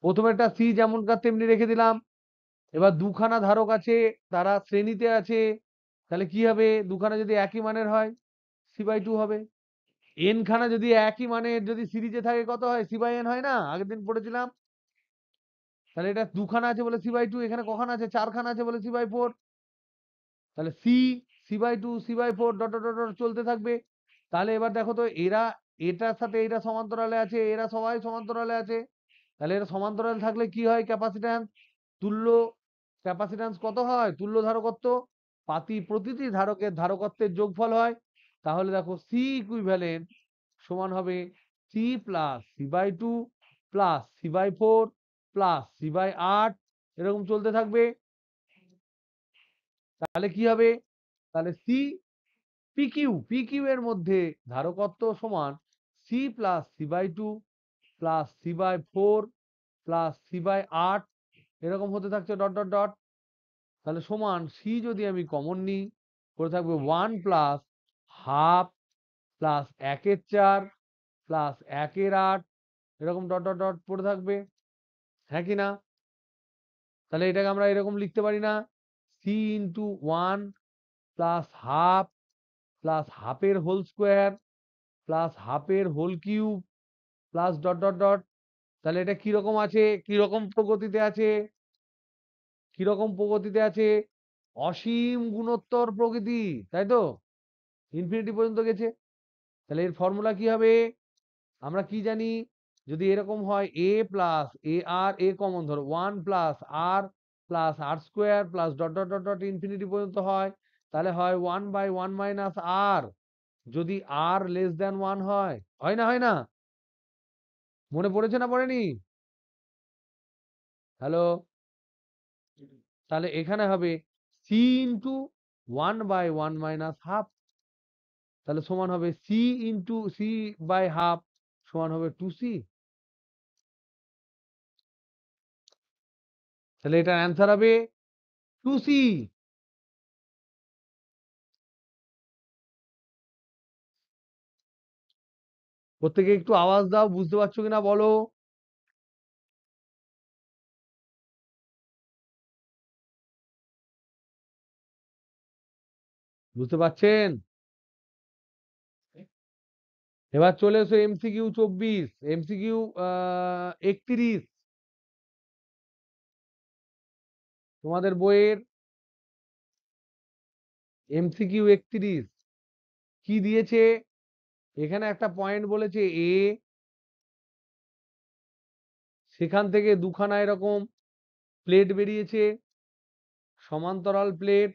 প্রথমে একটা সি যেমনকার তেমনি রেখে দিলাম। এবার দুখানা ধারক আছে, তারা শ্রেণীতে আছে, তাহলে কি হবে, দুখানা যদি একই মানের হয় C/2 হবে। এন খানা যদি একই মানের যদি সিরিজে থাকে কত হয়, C/n হয় না, আগের দিন পড়েছিলাম। তাহলে এটা দুখানা আছে বলে C/2, এখানে কখানা আছে, চারখানা আছে বলে C/4। তাহলে C/2 C/4 dot dot dot dot চলতে থাকবে। তাহলে এবার দেখো তো, এরা এটার সাথে এরা সমান্তরালে আছে, এরা সবাই সমান্তরালে আছে। তাহলে এরা সমান্তরাল থাকলে কি হয়, ক্যাপাসিট্যান্স তুল্য, ক্যাপাসিট্যান্স কত হয়, তুল্য ধারকত্ব, প্রতিটি ধারকের ধারকত্বের যোগফল হয়। তাহলে দেখো সি ইকুইভ্যালেন্ট সমান হবে C plus C/2 plus C/4 plus C/8, এরকম চলতে থাকবে। তাহলে কি হবে, তাহলে সি পি কিউ এর মধ্যে ধারকত্ব সমান C plus C/2 plus C/4 plus C/8, এরকম হতে থাকছে ডট ডট ডট। তাহলে সমান সি যদি আমি কমন নিই, করে থাকবে 1 প্লাস হাফ প্লাস 1/4 প্লাস 1/8, এরকম ডট ডট ডট পড়ে থাকবে। হ্যাঁ কি না? তাহলে এটাকে আমরা এরকম লিখতে পারি না, C into 1 plus half plus হাফের হোল স্কোয়ার প্লাস হাফের whole cube plus dot dot dot. তাহলে এটা কিরকম আছে, কিরকম প্রগতিতে আছে, কিরকম প্রগতিতে আছে, অসীম গুণোত্তর প্রকৃতি, তাই তো, ইনফিনিটি পর্যন্ত গেছে। তাহলে এর ফর্মুলা কি হবে, আমরা কি জানি, যদি এরকম হয় এ প্লাস এ আর, এ কমন ধরো 1 plus R square plus dot dot dot dot infinity পর্যন্ত হয়, তাহলে হয় 1/1 মাইনাস আর, যদি আর লেস দেন 1 হয়। হয় না, হয় না? মনে পড়েছে না পড়েনি? হ্যালো, তাহলে এখানে হবে সি ইন্টু 1/1 মাইনাস হাফ, তাহলে সমান হবে সি ইন্টু C/হাফ সমান হবে 2C। তাহলে এটার অ্যান্সার হবে 2C। প্রত্যেকে একটু আওয়াজ দাও, বুঝতে পারছো কিনা বলো। বুঝতে পারছেন? এবার চলে এসো MCQ 24, MCQ 31, তোমাদের বইয়ের MCQ 31 কি দিয়েছে, এখানে একটা পয়েন্ট বলেছে এ, সেখান থেকে দুখানা এরকম প্লেট বেরিয়েছে, সমান্তরাল প্লেট,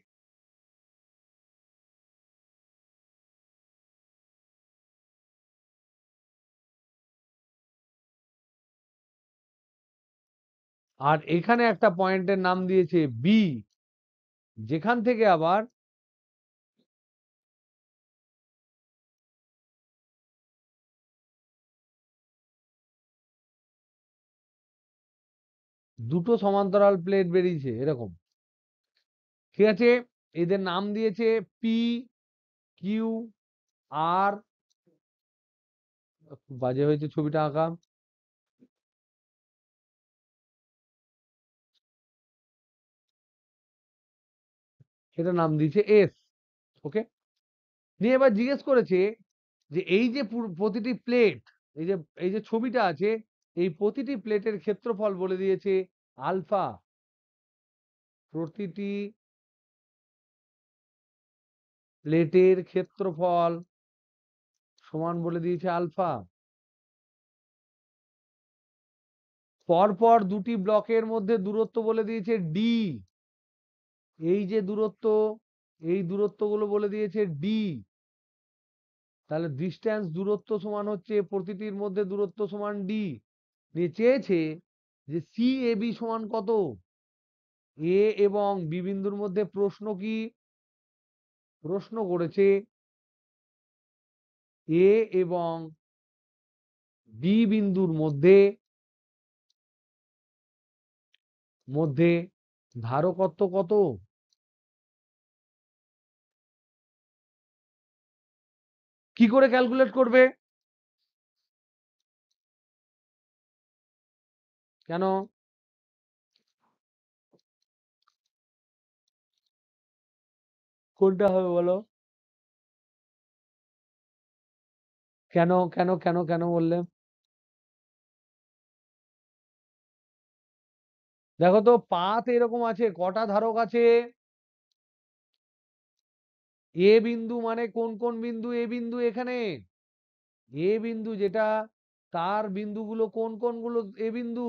আর এখানে একটা পয়েন্টের নাম দিয়েছে বি, যেখান থেকে আবার দুটো সমান্তরাল প্লেট বেরিয়েছে এরকম। ঠিক আছে, এদের নাম দিয়েছে পি কিউ আর, বাজে হয়েছে ছবিটা আঁকা, সেটা নাম দিয়েছে এস। ওকে, নিয়ে এবার জিজ্ঞেস করেছে যে এই যে প্রতিটি প্লেট, এই যে এই যে ছবিটা আছে, এই প্রতিটি প্লেটের ক্ষেত্রফল বলে দিয়েছে আলফা। প্রতিটি প্লেটের ক্ষেত্রফল সমান বলে দিয়েছে আলফা। পরপর দুটি ব্লকের মধ্যে দূরত্ব বলে দিয়েছে ডি। এই যে দূরত্ব, এই দূরত্বগুলো বলে দিয়েছে ডি। তাহলে ডিস্টেন্স দূরত্ব সমান হচ্ছে প্রতিটির মধ্যে দূরত্ব সমান ডি। দিয়ে চেয়েছে যে সি এ বি সমান কত। এ এবং বি বিন্দুর মধ্যে প্রশ্ন কি? প্রশ্ন করেছে এ এবং বি বিন্দুর মধ্যে মধ্যে ধারকত্ব কত? কি করে ক্যালকুলেট করবে? কেন? কোনটা হবে বলো? কেন কেন কেন কেন বললে? দেখো তো পাত এরকম আছে, কটা ধারক আছে? এ বিন্দু মানে কোন কোন বিন্দু? এ বিন্দু এখানে এ বিন্দু যেটা, তার বিন্দুগুলো কোন কোন গুলো? এ বিন্দু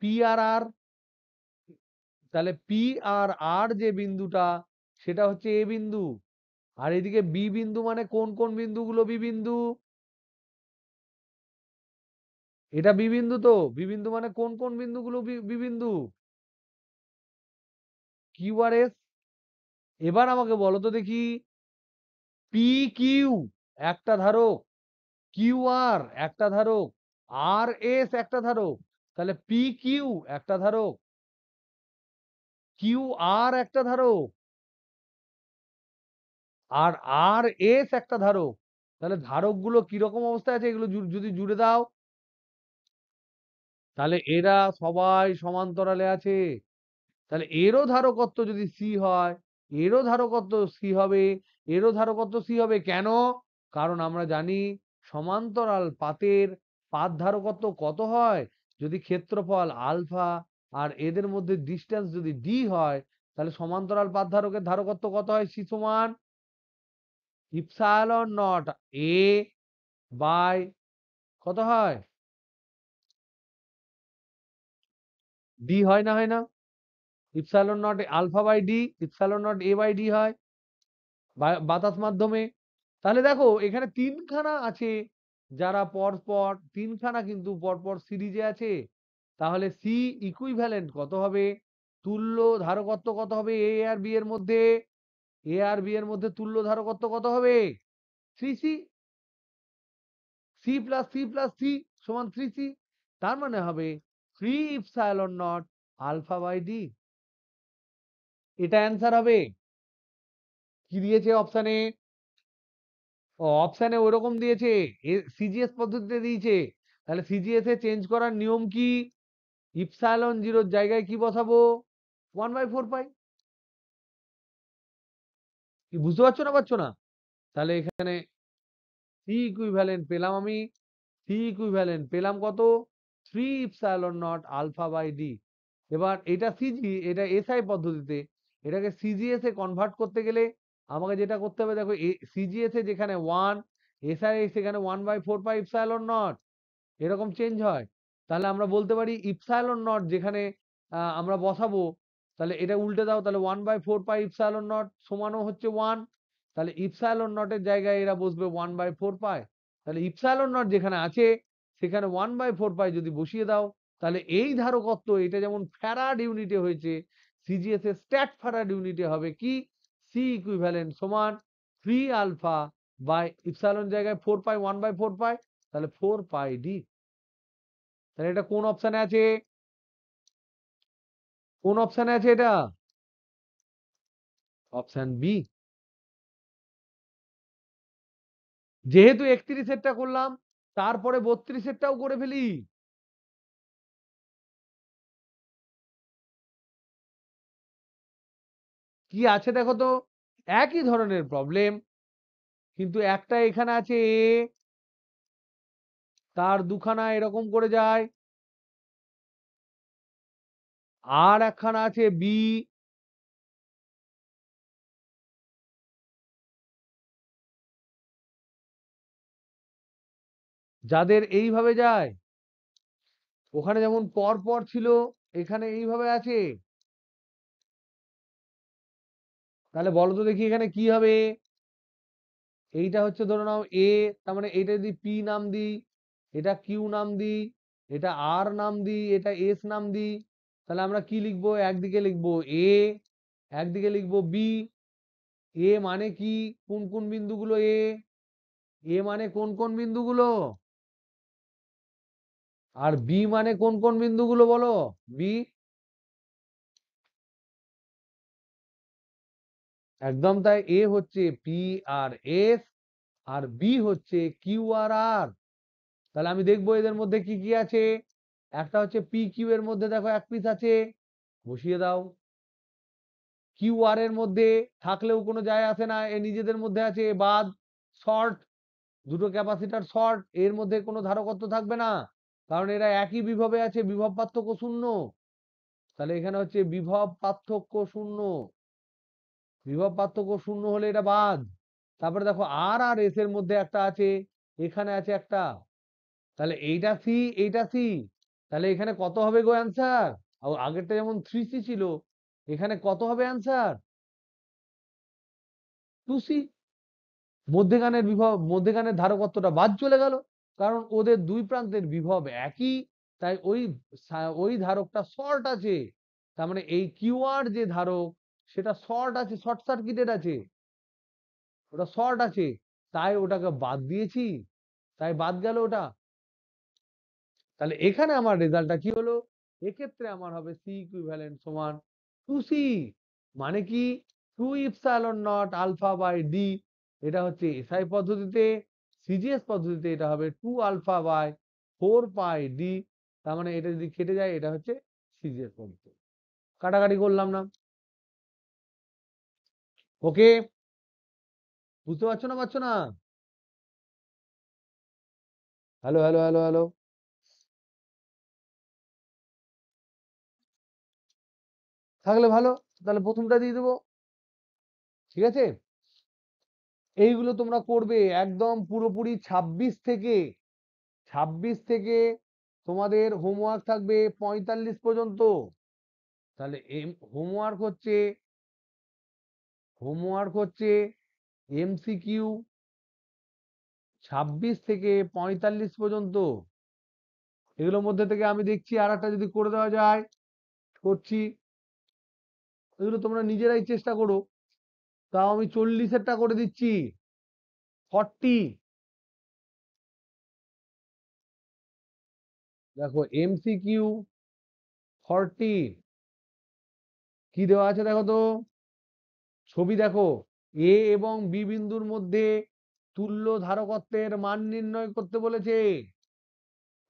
পি আর আর। তাহলে পি আর আর যে বিন্দুটা, সেটা হচ্ছে এ বিন্দু। আর এদিকে বি বিন্দু মানে কোন কোন বিন্দুগুলো? বি বিন্দু। এটা বি বিন্দু তো, বি বিন্দু মানে কোন কোন বিন্দুগুলো? বি বিন্দু। Q R S. এবার আমাকে বলো তো দেখি, পি কিউ একটা ধারক, কিউ আর একটা ধারক, আর এস একটা ধারক। তাহলে পি কিউ একটা ধারক, কিউ আর একটা ধারক, আর আর এস একটা ধারক। তাহলে ধারক গুলো কিরকম অবস্থায় আছে এগুলো যদি জুড়ে দাও, তাহলে এরা সবাই সমান্তরালে আছে। তাহলে এরও ধারকত্ব যদি সি হয়, এরও ধারকত্ব সি হবে, এরও ধারকত্ব সি হবে। কেন? কারণ আমরা জানি সমান্তরাল পাতের পাত ধারকত্ব কত হয়? যদি ক্ষেত্রফল আলফা আর এদের মধ্যে ডিস্টেন্স যদি ডি হয়, তাহলে সমান্তরাল পাত ধারকের ধারকত্ব কত হয়? সি সমান ইপসাইলন নট এ বাই কত হয়? ডি হয় না? হয় না? Epsilon naught alpha by D, epsilon naught A by D হয় বাতাস মাধ্যমে। তাহলে দেখো এখানে তিনখানা আছে, যারা পরপর তিনখানা কিন্তু পরপর সিরিজে আছে। তাহলে সি ইকুইভ্যালেন্ট কত হবে? তুল্য ধারকত্ব কত হবে এ আর বি এর মধ্যে? এ আর বি এর মধ্যে তুল্য ধারকত্ব কত হবে? 3c। C plus C plus C সমান 3c। তার মানে হবে 3 epsilon naught alpha by D. এটা অ্যান্সার হবে। কি দিয়েছে অপশানে? অপশানে ওরকম দিয়েছে, সিজিএস পদ্ধতিতে দিয়েছে। তাহলে সিজিএস এ চেঞ্জ করার নিয়ম কি? ইপসাইলন জিরোর জায়গায় কি বসাবো? 1/4 পাই। কি বুঝতে পারছো না? পারছো না? তাহলে এখানে সি ইকুইভ্যালেন্ট পেলাম আমি, সি ইকুইভ্যালেন্ট পেলাম কত? 3 epsilon naught alpha by D. এবার এটা সিজি, এটা এসআই পদ্ধতিতে, এটাকে সিজিএস এ কনভার্ট করতে গেলে আমাকে যেটা করতে হবে, দেখো সিজিএস এ যেখানে 1, এসআই সেখানে 1/4 পাই ইপসাইলন নট, এরকম চেঞ্জ হয়। তাহলে আমরা বলতে পারি ইপসাইলন নট যেখানে আমরা বসাবো, তাহলে এটা উল্টে দাও, তাহলে 1/4 পাই ইপসাইলন নট সমানও হচ্ছে 1। তাহলে ইপসাইলন নটের জায়গায় এরা বসবে 1/4 পাই। তাহলে ইপসাইলন নট যেখানে আছে সেখানে 1/4 পাই যদি বসিয়ে দাও, তাহলে এই ধারকত্ব এটা যেমন ফ্যারাড ইউনিটে হয়েছে, সিজিএস এর স্ট্যাট ফ্যারাড ইউনিটে হবে কি? সি ইকুইভ্যালেন্ট সমান 3 আলফা বাই ইপসাইলন জায়গায় 4 পাই, 1/4 পাই, তাহলে 4 পাই ডি। তাহলে এটা কোন অপশানে আছে? কোন অপশানে আছে এটা? Option B. যেহেতু 31 করলাম, তারপরে 32 করে ফেলি। কি আছে দেখো তো, একই ধরনের প্রবলেম, কিন্তু একটা এখানে আছে এ, তার দুখানা এরকম করে যায়, আর একখানা আছে বি, যাদের এইভাবে যায়, ওখানে যেমন পর পর ছিল, এখানে এইভাবে আছে। তাহলে বলো তো দেখি এখানে কি হবে? এইটা হচ্ছে ধরে নাও এ, তার মানে এটা যদি পি নাম দিই, এটা কিউ নাম দিই, এটা আর নাম দিই, এটা এস নাম দিই, তাহলে আমরা কি লিখবো? একদিকে লিখবো এ, একদিকে লিখবো বি। এ মানে কি? কোন কোন বিন্দুগুলো এ? এ মানে কোন কোন বিন্দুগুলো? আর বি মানে কোন কোন বিন্দুগুলো বলো? বি, একদম তাই। এ হচ্ছে পি আর এস, আর বি হচ্ছে কিউ আর আর। তাহলে আমি দেখবো এদের মধ্যে কি কি আছে। একটা হচ্ছে পি কিউ এর মধ্যে দেখো এক পিস আছে, বসিয়ে দাও। কিউ আর এর মধ্যে থাকলেও কোনো যায় আসে না, এ নিজেদের মধ্যে আছে, বাদ। শর্ট, দুটো ক্যাপাসিটার শর্ট, এর মধ্যে কোনো ধারকত্ব থাকবে না, কারণ এরা একই বিভবে আছে, বিভব পার্থক্য শূন্য। তাহলে এখানে হচ্ছে বিভব পার্থক্য শূন্য। বিভব পার্থক্য শূন্য হলে এটা বাদ। তারপরে দেখো আর আর এস এর মধ্যে একটা আছে, এখানে আছে একটা। তাহলে এইটা সি, এইটা সি। তাহলে এখানে কত হবে গো অ্যান্সার? আগেরটা যেমন 3C ছিল, এখানে কত হবে অ্যান্সার? 2C। মধ্যেখানের বিভব, মধ্যেখানের ধারকত্বটা বাদ চলে গেল, কারণ ওদের দুই প্রান্তের বিভব একই। তাই ওই ধারকটা শর্ট আছে। তার মানে এই কিউআর যে ধারক, সেটা শর্ট আছে, শর্ট সার্কিটেড আছে, ওটা শর্ট আছে, তাই ওটাকে বাদ দিয়েছি, তাই বাদ গেল ওটা। তাহলে এখানে আমার রেজাল্টটা কি হলো? এক্ষেত্রে আমার হবে সি ইকুইভ্যালেন্ট সমান 2C। মানে কি? 2 epsilon naught alpha by D. এটা হচ্ছে এসআই পদ্ধতিতে। সিজিএস পদ্ধতিতে এটা হবে 2 আলফা বাই 4 পাই ডি। তার মানে এটা যদি কেটে যায়, এটা হচ্ছে সিজিএস পদ্ধতি। কাটাকাটি করলাম না? ওকে, বুঝতে পারছো না, পারছো না? Hello hello hello hello. থাকলে ভালো, তাহলে প্রথমটা দিয়ে দেবো। ঠিক আছে, এইগুলো তোমরা করবে একদম পুরোপুরি 26 থেকে তোমাদের হোমওয়ার্ক থাকবে 45 পর্যন্ত। তাহলে হোমওয়ার্ক হচ্ছে এমসিকিউ 26 থেকে 45 পর্যন্ত। এগুলোর মধ্যে থেকে আমি দেখছি আর একটা যদি করে দেওয়া যায়, করছি। এগুলো তোমরা নিজেরাই চেষ্টা করো। তাও আমি 40-এরটা করে দিচ্ছি, 40। দেখো এমসিকিউ 40 কি দেওয়া আছে দেখো তো। ছবি দেখো, এ এবং বি বিন্দুর মধ্যে তুল্য ধারকত্বের মান নির্ণয় করতে বলেছে।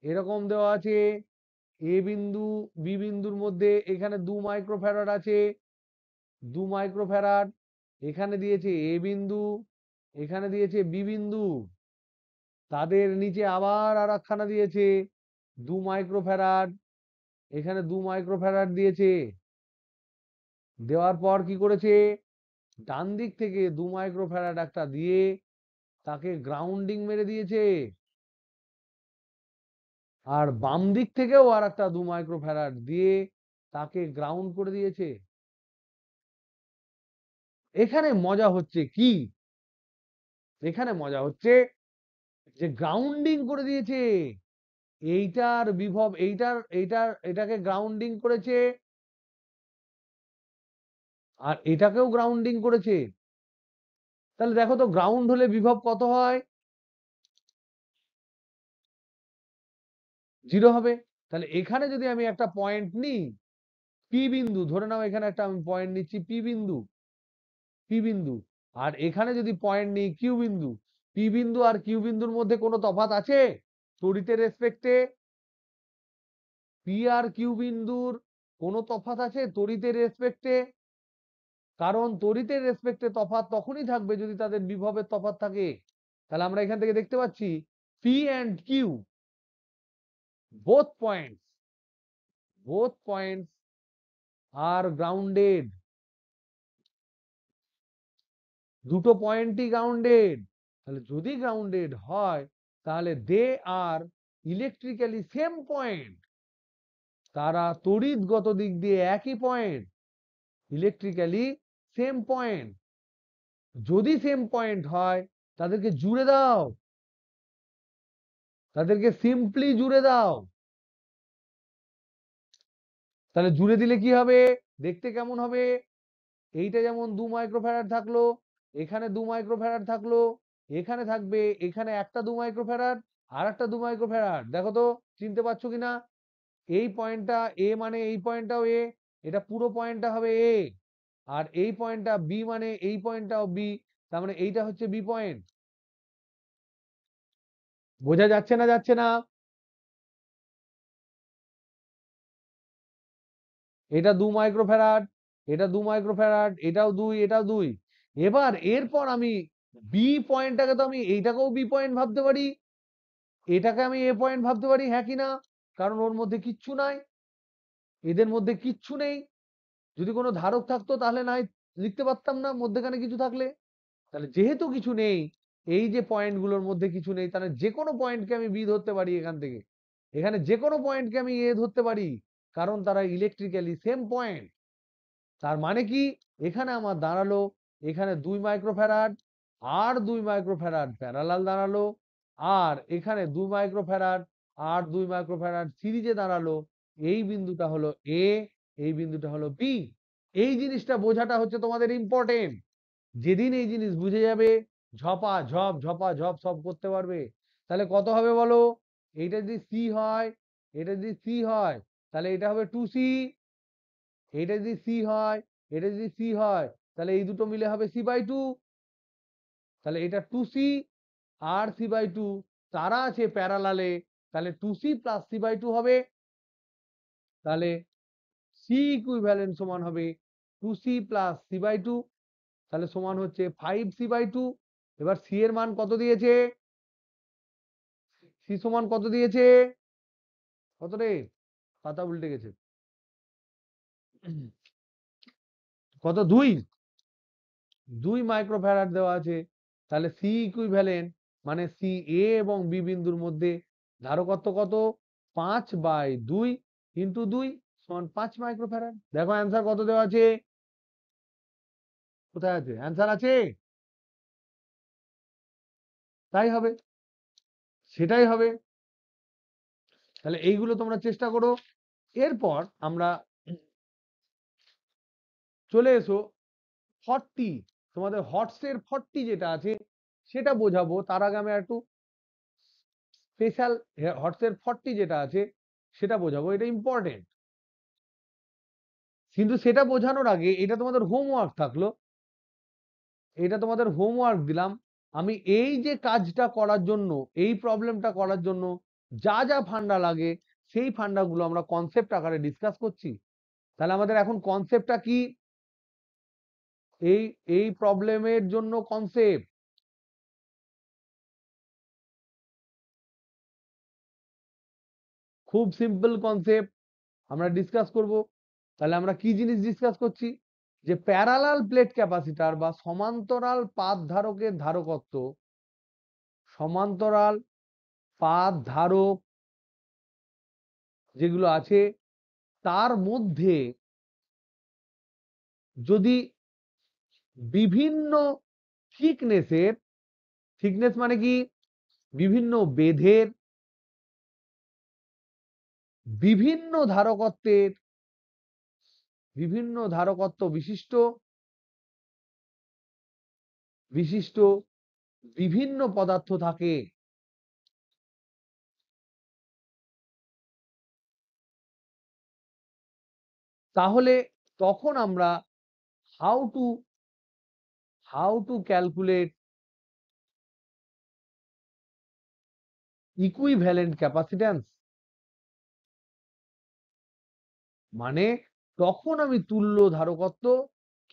এরকম দেওয়া আছে, এ বিন্দু বি বিন্দুর মধ্যে এখানে 2 মাইক্রোফ্যারাড আছে, 2 মাইক্রোফ্যারাড। এখানে দিয়েছে এ বিন্দু, এখানে দিয়েছে বি বিন্দু, তাদের নিচে আবার আর একখানা দিয়েছে 2 মাইক্রোফ্যারাড, এখানে 2 মাইক্রোফ্যারাড দিয়েছে। দেওয়ার পর কি করেছে? ডান দিক থেকে 2 মাইক্রোফ্যারাড একটা দিয়ে তাকে গ্রাউন্ডিং মেরে দিয়েছে, আর বাম দিক থেকেও আর একটা 2 মাইক্রোফ্যারাড দিয়ে তাকে গ্রাউন্ড করে দিয়েছে। এখানে মজা হচ্ছে কি? এখানে মজা হচ্ছে যে গ্রাউন্ডিং করে দিয়েছে। এইটার বিভব, এটাকে গ্রাউন্ডিং করেছে, আর এটাকেও গ্রাউন্ডিং করেছে। তাহলে দেখো তো গ্রাউন্ড হলে বিভব কত হয়? 0 হবে। তাহলে এখানে যদি আমি একটা পয়েন্ট নিই, পি বিন্দু ধরে নাও, এখানে একটা আমি পয়েন্ট নিচ্ছি পি বিন্দু, আর এখানে যদি পয়েন্ট নিই কিউ বিন্দু, পি বিন্দু আর কিউ বিন্দুর মধ্যে কোনো তফাৎ আছে তড়িতের রেসপেক্টে? পি আর কিউ বিন্দুর কোনো তফাৎ আছে তড়িতের রেসপেক্টে? কারণ তড়িতের রেসপেক্টে তফাৎ তখনই থাকবে যদি তাদের বিভবের তফাৎ থাকে। তাহলে আমরা এখান থেকে দেখতে পাচ্ছি P and Q, both points, আর গ্রাউন্ডেড, দুটো পয়েন্টই গ্রাউন্ডেড। তাহলে যদি গ্রাউন্ডেড হয় তাহলে they are electrically same point, তারা তড়িৎগত দিক দিয়ে একই পয়েন্ট, ইলেকট্রিক্যালি সেম পয়েন্ট। যদি সেম পয়েন্ট হয় তাদেরকে জুড়ে দাও, তাদেরকে সিম্পলি জুড়ে দাও। তাহলে জুড়ে দিলে কি হবে, দেখতে কেমন হবে? এইটা যেমন 2 মাইক্রোফ্যারাড থাকলো, এখানে 2 মাইক্রোফ্যারাড থাকলো, এখানে থাকবে, এখানে একটা 2 মাইক্রোফ্যারাড আর একটা 2 মাইক্রোফ্যারাড। দেখো তো চিনতে পারছো কিনা? এই পয়েন্টটা এ মানে এই পয়েন্টটাও এ, এটা পুরো পয়েন্টটা হবে এ, আর এই পয়েন্টটা বি মানে এই পয়েন্টটাও বি, তার মানে এইটা হচ্ছে বি পয়েন্ট। বোঝা যাচ্ছে না যাচ্ছে না? এটা 2 মাইক্রোফ্যারাড, এটা 2 মাইক্রোফ্যারাড, এটাও 2, এটাও 2। এবার এরপর আমি বি পয়েন্টটাকে তো আমি এইটাকেও বি পয়েন্ট ভাবতে পারি, এটাকে আমি এ পয়েন্ট ভাবতে পারি, হ্যাঁ কি না? কারণ ওর মধ্যে কিচ্ছু নাই, এদের মধ্যে কিচ্ছু নেই। যদি কোনো ধারক থাকতো তাহলে নাই লিখতে পারতাম না মধ্যেখানে কিছু থাকলে। তাহলে যেহেতু কিছু নেই, এই যে পয়েন্ট গুলোর মধ্যে কিছু নেই, তাহলে যে কোনো পয়েন্টকে আমি বি ধরতে পারি এখান থেকে, এখানে যে কোনো পয়েন্টকে আমি এ ধরতে পারি, কারণ তারা ইলেকট্রিক্যালি সেম পয়েন্ট। তার মানে কি, এখানে আমার দাঁড়ালো, এখানে 2 মাইক্রোফ্যারাড আর 2 মাইক্রোফ্যারাড প্যারালাল দাঁড়ালো, আর এখানে 2 মাইক্রোফ্যারাড আর 2 মাইক্রোফ্যারাড সিরিজে দাঁড়ালো। এই বিন্দুটা হলো এ, এই বিন্দুটা হলো বি। এই জিনিসটা বোঝাটা হচ্ছে তোমাদের ইম্পর্টেন্ট। যেদিন এই জিনিস বুঝে যাবে, ঝপা ঝপ সব করতে পারবে। তাহলে কত হবে বলো? এইটা যদি সি হয়, এটা যদি সি হয়, তাহলে এটা হবে 2c। এটা যদি সি হয়, এটা যদি সি হয়, তাহলে এই দুটো মিলে হবে c/2। তাহলে এটা 2c আর c/2 তারা আছে প্যারালালে, তাহলে 2c প্লাস c/2 হবে। তাহলে সি ইকুইভ্যালেন্ট সমান হবে 2c প্লাস c/2, তাহলে সমান হচ্ছে 5c/2। এবার সি এর মান কত দিয়েছে? সি সমান কত দিয়েছে? কত রে? পাতা উল্টে গেছে। কত? 2 মাইক্রোফ্যারাড দেওয়া আছে। তাহলে সি ইকুইভ্যালেন্ট মানে সি এ এবং বি বিন্দুর মধ্যে ধারকত্ব কত? 5/2 ইন্টু 2 সমান 5 মাইক্রোফ্যারাড। দেখো অ্যান্সার কত দেওয়া আছে, কোথায় আছে অ্যান্সার? আছে, তাই হবে, সেটাই হবে। তাহলে এইগুলো তোমরা চেষ্টা করো। এরপর আমরা চলে এসো 40, তোমাদের হর্সের 40 যেটা আছে সেটা বোঝাবো। তার আগে আমি একটু স্পেশাল হর্সের 40 যেটা আছে সেটা বোঝাবো, এটা ইম্পর্টেন্ট। কিন্তু সেটা বোঝানোর আগে এটা তোমাদের হোমওয়ার্ক থাকলো, এটা তোমাদের হোমওয়ার্ক দিলাম। আমি এই যে কাজটা করার জন্য, এই প্রবলেমটা করার জন্য যা যা ফান্ডা লাগে সেই ফান্ডাগুলো আমরা কনসেপ্ট আকারে ডিসকাস করছি। তাহলে আমাদের এখন কনসেপ্টটা কি? এই এই প্রবলেমের জন্য কনসেপ্ট খুব সিম্পল কনসেপ্ট আমরা ডিসকাস করব। তাহলে আমরা কি জিনিস ডিসকাস করছি? যে প্যারালাল প্লেট ক্যাপাসিটর বা সমান্তরাল পাত ধারকের ধারকত্ব, সমান্তরাল পাত ধারক যেগুলো আছে তার মধ্যে যদি বিভিন্ন থিকনেসের, থিকনেস মানে কি, বিভিন্ন বেধের, বিভিন্ন ধারকত্বের, বিভিন্ন ধারকত্ব বিশিষ্ট বিশিষ্ট বিভিন্ন পদার্থ থাকে, তাহলে তখন আমরা how to calculate equivalent capacitance, মানে তখন আমি তুল্য ধারকত্ব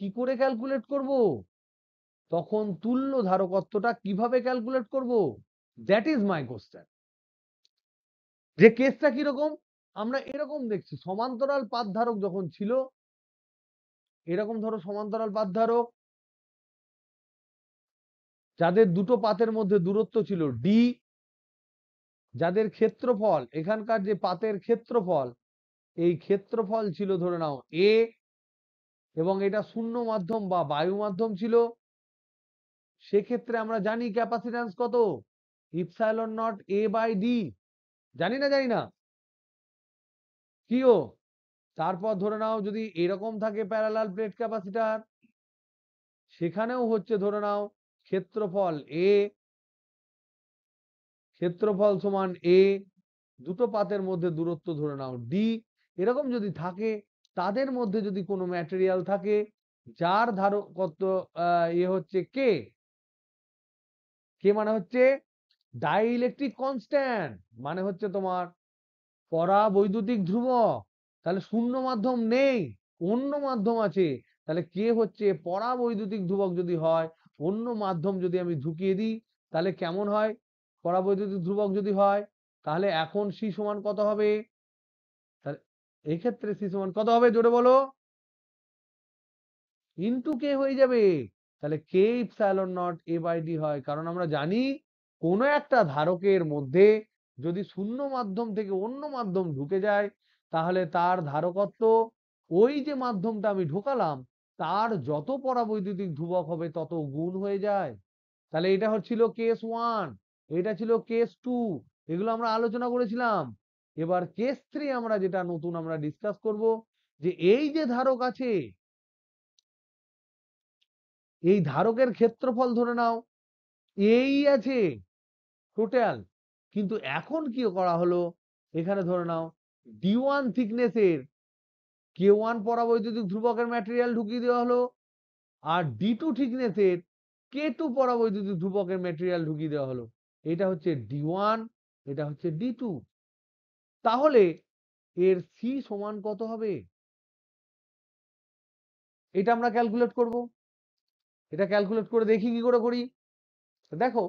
কি করে ক্যালকুলেট করব, তখন তুল্য ধারকত্বটা কিভাবে ক্যালকুলেট করব, দ্যাট ইজ মাই কোশ্চেন। যে কেসটা কিরকম, আমরা এরকম দেখছি, সমান্তরাল পাত ধারক যখন ছিল এরকম ধরো সমান্তরাল পাত ধারক যাদের দুটো পাতের মধ্যে দূরত্ব ছিল ডি, যাদের ক্ষেত্রফল এখানকার যে পাতের ক্ষেত্রফল এই ক্ষেত্রফল ছিল ধরে নাও এ, এবং এটা শূন্য মাধ্যম বা বায়ু মাধ্যম ছিল, সেক্ষেত্রে আমরা জানি ক্যাপাসিট্যান্স কত, epsilon naught A by D. জানি না জানি না কি ও? তারপর ধরে নাও যদি এরকম থাকে প্যারালাল প্লেট ক্যাপাসিটর, সেখানেও হচ্ছে ধরে নাও ক্ষেত্রফল এ, ক্ষেত্রফল সমান এ, দুটো পাতের মধ্যে দূরত্ব ধরে নাও ডি। এরকম যদি থাকে, তাদের মধ্যে যদি কোনো ম্যাটেরিয়াল থাকে যার ধারকত্ব হচ্ছে কে, কে মানে হচ্ছে ডাইইলেকট্রিক কনস্ট্যান্ট, মানে হচ্ছে তোমার পরাবৈদ্যুতিক ধ্রুবক। তাহলে শূন্য মাধ্যম নেই, অন্য মাধ্যম আছে, তাহলে কে হচ্ছে পরাবৈদ্যুতিক ধ্রুবক যদি হয়, অন্য মাধ্যম যদি আমি ঢুকিয়ে দিই, তাহলে কেমন হয়? পরাবৈদ্যুতিক ধ্রুবক যদি হয়, তাহলে এখন সি সমান কত হবে? তাহলে এই ক্ষেত্রে সি সমান কত হবে জোরে বলো? ইনটু কে হয়ে যাবে। তাহলে K epsilon naught A by D হয়, কারণ আমরা জানি কোনো একটা ধারকের মধ্যে যদি শূন্য মাধ্যম থেকে অন্য মাধ্যম ঢুকে যায়, তাহলে তার ধারকত্ব ওই যে মাধ্যমটা আমি ঢোকালাম তার যত পরাবৈদ্যুতিক ধ্রুবক হবে তত গুণ হয়ে যায়। তাহলে এটা হচ্ছিল কেস ওয়ান, এটা ছিল কেস টু, এগুলো আমরা আলোচনা করেছিলাম। এবার কেস থ্রি আমরা যেটা নতুন আমরা ডিসকাস করব, যে এই যে ধারক আছে, এই ধারকের ক্ষেত্রফল ধরে নাও এই আছে টোটাল, কিন্তু এখন কি করা হলো, এখানে ধরে নাও ডি ওয়ান থিকনেসের কে ওয়ান পরাবৈদ্যুতিক ধ্রুবকের ম্যাটেরিয়াল ঢুকিয়ে দেওয়া হলো, আর ডি টু থিকনেসের কে টু পরাবৈদ্যুতিক ধ্রুবকের ম্যাটেরিয়াল ঢুকিয়ে দেওয়া হলো। এটা হচ্ছে ডি ওয়ান, এটা হচ্ছে ডি টু। তাহলে এর সি সমান কত হবে? এটা আমরা ক্যালকুলেট করব। এটা ক্যালকুলেট করে দেখি কি করে করি। দেখো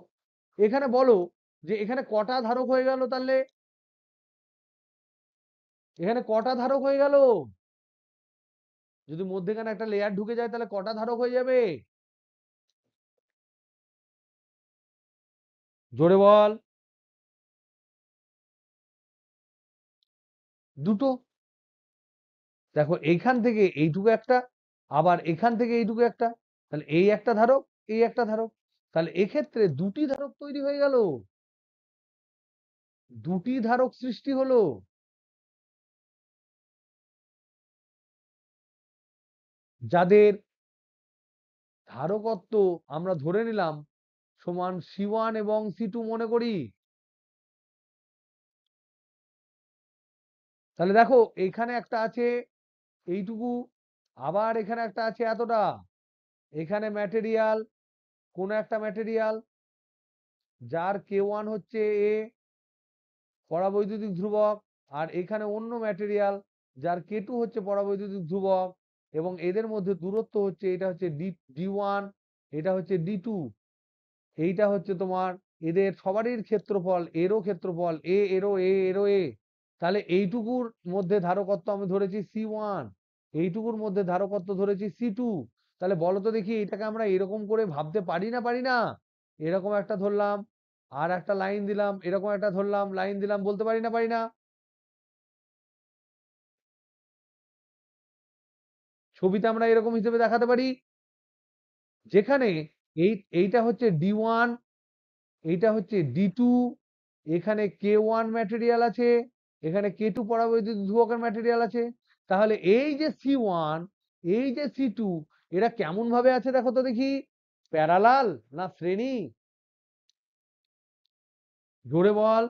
এখানে বলো যে এখানে কটা ধারক হয়ে গেল, তাহলে এখানে কটা ধারক হয়ে গেল? যদি মধ্যেখানে একটা লেয়ার ঢুকে যায় তাহলে কটা ধারক হয়ে যাবে? জোরে বল। দুটো। দেখো এইখান থেকে এইটুকু একটা, আবার এখান থেকে এইটুকু একটা, তাহলে এই একটা ধারক, এই একটা ধারক, তাহলে এক্ষেত্রে দুটি ধারক তৈরি হয়ে গেল, দুটি ধারক সৃষ্টি হলো। যাদের ধারকত্ব আমরা ধরে নিলাম সমান সি ওয়ান এবং সি টু মনে করি। তাহলে দেখো এখানে একটা আছে এইটুকু, আবার এখানে একটা আছে এতটা, এখানে ম্যাটেরিয়াল, কোন একটা ম্যাটেরিয়াল যার কে ওয়ান হচ্ছে এ পরাবৈদ্যুতিক ধ্রুবক, আর এখানে অন্য ম্যাটেরিয়াল যার কে টু হচ্ছে পরাবৈদ্যুতিক ধ্রুবক, এবং এদের মধ্যে দূরত্ব হচ্ছে, এটা হচ্ছে ডি ওয়ান, এটা হচ্ছে ডি টু, এইটা হচ্ছে তোমার এদের সবারই ক্ষেত্রফল, এরও ক্ষেত্রফল এ এরও এ এরও এ। তাহলে এইটুকুর মধ্যে ধারকত্ব আমি ধরেছি সি ওয়ান, এইটুকুর মধ্যে ধারকত্ব ধরেছি সি টু। তাহলে বলো তো দেখি এটাকে আমরা এরকম করে ভাবতে পারি না পারি না? এরকম একটা ধরলাম, আর একটা লাইন দিলাম, এরকম একটা ধরলাম লাইন দিলাম, বলতে পারি না পারি না? ছবিতে আমরা এরকম হিসেবে দেখাতে পারি, যেখানে এইটা হচ্ছে ডি ওয়ান, এইটা হচ্ছে ডি টু, এখানে কে ওয়ান ম্যাটেরিয়াল আছে, এখানে কে টু পরাবৈদ্যুতিক ধ্রুবকের ম্যাটেরিয়াল আছে। তাহলে এই যে সি ওয়ান, এই যে সি টু, এরা কেমন ভাবে আছে দেখো তো দেখি, প্যারালাল না শ্রেণী? জোরে বল।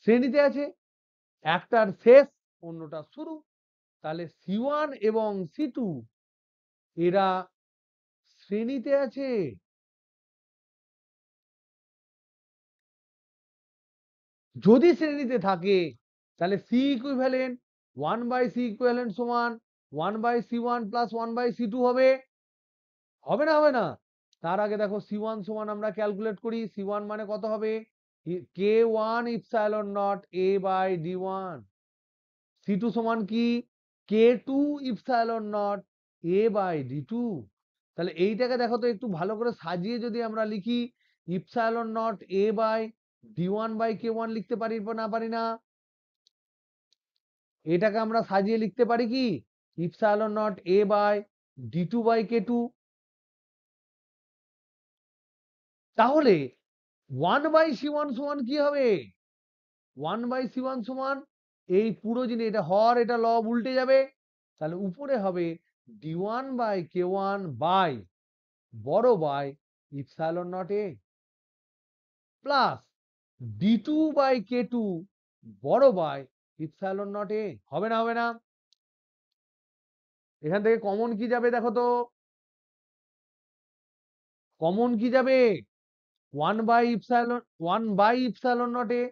শ্রেণীতে আছে, একটার শেষ অন্যটা শুরু। তাহলে সি ওয়ান এবং সি টু এরা শ্রেণীতে আছে। যদি শ্রেণীতে থাকে তাহলে C equivalent one by C equivalent সমান one by C one plus one by C two হবে। হবে না হবে না? তার আগে দেখো সি ওয়ান সমান আমরা ক্যালকুলেট করি, সি ওয়ান মানে কত হবে? K one epsilon naught A by D one. C two সমান কি? K2 epsilon naught A by D2। তাহলে এইটাকে দেখো তো একটু ভালো করে সাজিয়ে যদি আমরা লিখি, epsilon naught A by D1 by K1 লিখতে পারি না পারি না? এটাকে আমরা সাজিয়ে লিখতে পারি কি epsilon naught A by D2 by K2। তাহলে 1 বাই C1 সমান কি হবে? 1 বাই C1 সমান এই পুরো জিনিস, এটা হর এটা লব উল্টে যাবে, তাহলে উপরে হবে D1 বাই K1 বাই বড় by epsilon naught A plus D2 by K2 বড় বাই ইপসাইলন নট A। হবে না হবে না? এখান থেকে কমন কি যাবে দেখো তো, কমন কি যাবে 1 by epsilon 1 by epsilon naught A।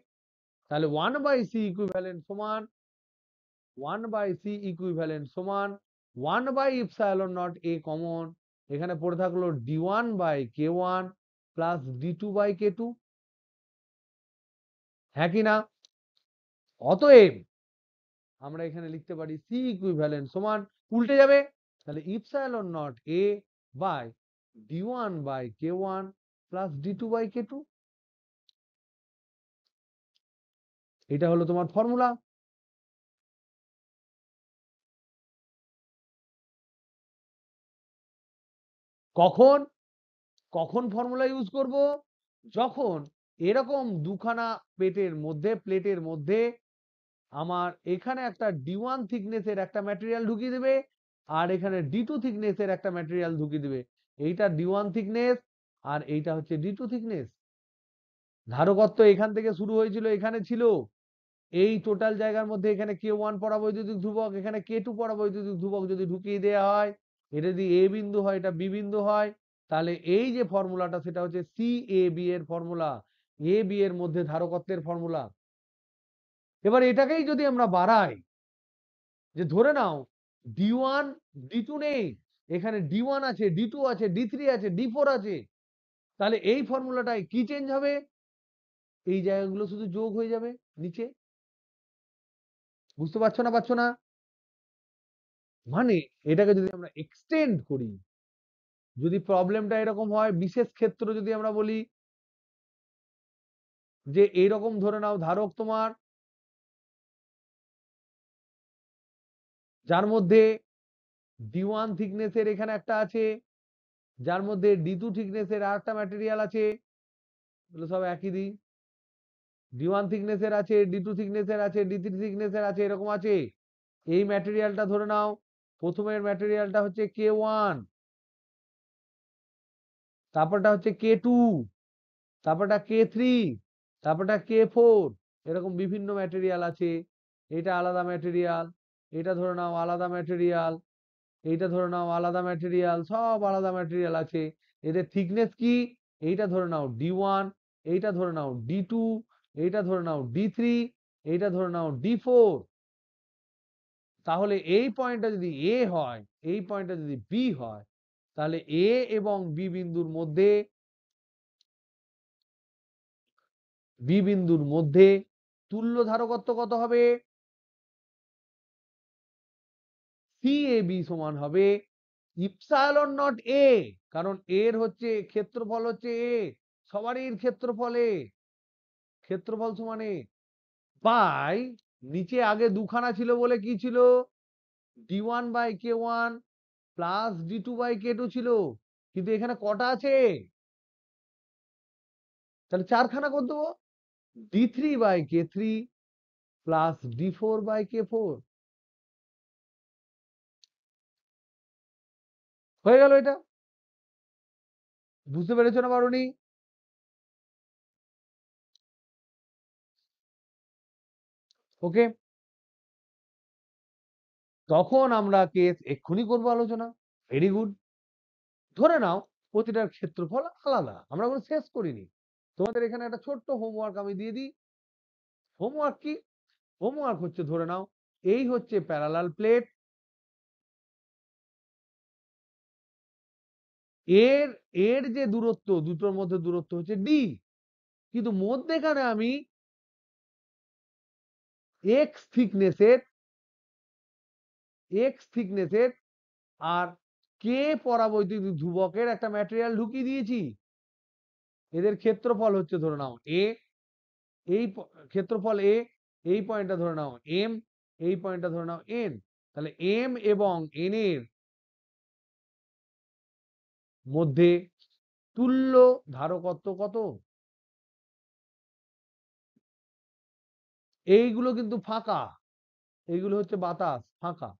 তাহলে 1 বাই সি ইকুইভ্যালেন্ট সমান 1 বাই সি ইকুইভ্যালেন্ট সমান 1 by epsilon naught A common, এখানে পড়ে থাকলো D1 by K1 plus D2 by K2। হ্যাঁ কি না? অতএব আমরা এখানে লিখতে পারি সি ইকুইভ্যালেন্ট সমান, উল্টে যাবে, তাহলে epsilon naught A by D1 by K1 plus D2 by K2। এটা হলো তোমার ফর্মুলা। কখন কখন ফর্মুলা ইউজ করব? যখন এরকম দুখানা প্লেটের মধ্যে আমার এখানে একটা D1 থিকনেসের একটা ম্যাটেরিয়াল ঢুকিয়ে দেবে, আর এখানে D2 থিকনেসের একটা ম্যাটেরিয়াল ঢুকিয়ে দেবে। এইটা D1 থিকনেস আর এইটা হচ্ছে D2 থিকনেস। ধারকত্ব এখান থেকে শুরু হয়েছিল, এখানে ছিল এই টোটাল জায়গার মধ্যে এখানে K1 পরাবৈদ্যুতিক ধ্রুবক, এখানে K2 পরাবৈদ্যুতিক ধ্রুবক যদি ঢুকিয়ে দেওয়া হয়, এটা যদি A বিন্দু হয়, এটা B বিন্দু হয়, তাহলে এই যে ফর্মুলাটা সেটা হচ্ছে CAB এর ফর্মুলা, এ বি এর মধ্যে ধারকত্বের ফর্মুলা। এবার এটাকেই যদি আমরা বাড়াই, যে ধরে নাও D1 D2 নেই, এখানে D1 আছে, D2 আছে, D3 আছে, D4 আছে, তাহলে এই ফর্মুলাটায় কি চেঞ্জ হবে? এই জায়গাগুলো শুধু যোগ হয়ে যাবে নিচে। বুঝতে পারছো না? মানে এটাকে যদি আমরা এক্সটেন্ড করি, যদি প্রবলেমটা এরকম হয়, বিশেষ ক্ষেত্র যদি আমরা বলি যে এইরকম ধরে নাও ধারক তোমার, যার মধ্যে D1 থিকনেসের এখানে একটা আছে, যার মধ্যে D2 থিকনেসের আর একটা ম্যাটেরিয়াল আছে, এগুলো সব একই দিই, D1 থিকনেসের আছে, D2 থিকনেসের আছে, D3 থিকনেসের আছে, এরকম আছে। এই ম্যাটেরিয়ালটা ধরে নাও, প্রথমের ম্যাটেরিয়ালটা হচ্ছে K1, তারপরটা হচ্ছে K2, তারপরটা K3, তারপরটা K4, এরকম বিভিন্ন ম্যাটেরিয়াল আছে। এটা আলাদা ম্যাটেরিয়াল, এটা ধরে নাও আলাদা ম্যাটেরিয়াল, এইটা ধরে নাও আলাদা ম্যাটেরিয়াল, সব আলাদা ম্যাটেরিয়াল আছে। এদের থিকনেস কি? এইটা ধরে নাও D1, এইটা ধরে নাও D2, এইটা ধরে নাও D3, এইটা ধরে নাও D4। তাহলে এই পয়েন্টটা যদি A হয়, এই পয়েন্টটা যদি B হয়, তাহলে A এবং বি বিন্দুর মধ্যে তুল্য ধারকত্ব কত হবে? CAB সমান হবে ইপসাইলন নট A, কারণ এর হচ্ছে ক্ষেত্রফল হচ্ছে A, সবারই ক্ষেত্রফল A, ক্ষেত্রফল সমান A বাই, নিচে আগে দুখানা ছিল বলে কি ছিল, D1 by K1 plus D2 by K2 ছিল, কিন্তু এখানে কটা আছে? তাহলে চারখানা করে দেবো, D3 by K3 plus D4 by K4। হয়ে গেল এটা। বুঝতে পেরেছো না পারোনি? ওকে, তখন আমরা কেস এক্ষুনি করবো আলোচনা। Very good. ধরে নাও প্রতিটার ক্ষেত্রফল আলাদা, আমরা কোনো শেষ করিনি। তোমাদের এখানে একটা ছোট্ট হোমওয়ার্ক আমি দিয়ে দিই। হোমওয়ার্ক কি? হোমওয়ার্ক হচ্ছে ধরে নাও এই হচ্ছে প্যারালাল প্লেট, এর এর যে দূরত্ব, দুটোর মধ্যে দূরত্ব হচ্ছে D, কিন্তু মধ্যেখানে আমি X থিকনেসের এক্স থিকনেসের আর কে পরাবৈদ্যুতিক ধ্রুবকের একটা ম্যাটেরিয়াল ঢুকিয়ে দিয়েছি। এদের ক্ষেত্রফল হচ্ছে ধরে নাও এ, এই ক্ষেত্রফল এ, এই পয়েন্টটা ধরে নাও এম, এই পয়েন্টটা ধরে নাও এন। তাহলে এম এবং এন এর মধ্যে তুল্য ধারকত্ব কত? এইগুলো কিন্তু ফাঁকা, এইগুলো হচ্ছে বাতাস, ফাঁকা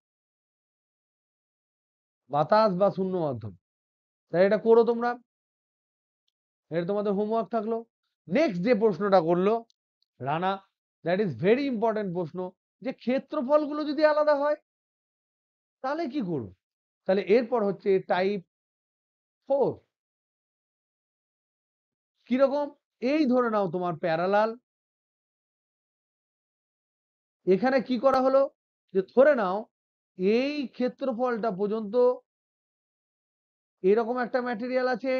বাতাস বা শূন্য মাধ্যম। তাই এটা করো তোমরা, এটা তোমাদের হোমওয়ার্ক থাকলো। নেক্সট যে প্রশ্নটা করলো Rana, that is very important প্রশ্ন, যে ক্ষেত্রফলগুলো যদি আলাদা হয় তাহলে কি করব? তাহলে এরপর হচ্ছে টাইপ 4। কিরকম? এই ধরে নাও তোমার প্যারালাল, এখানে কি করা হলো, যে ধরে নাও এই ক্ষেত্রফলটা পর্যন্ত এরকম একটা ম্যাটেরিয়াল আছে,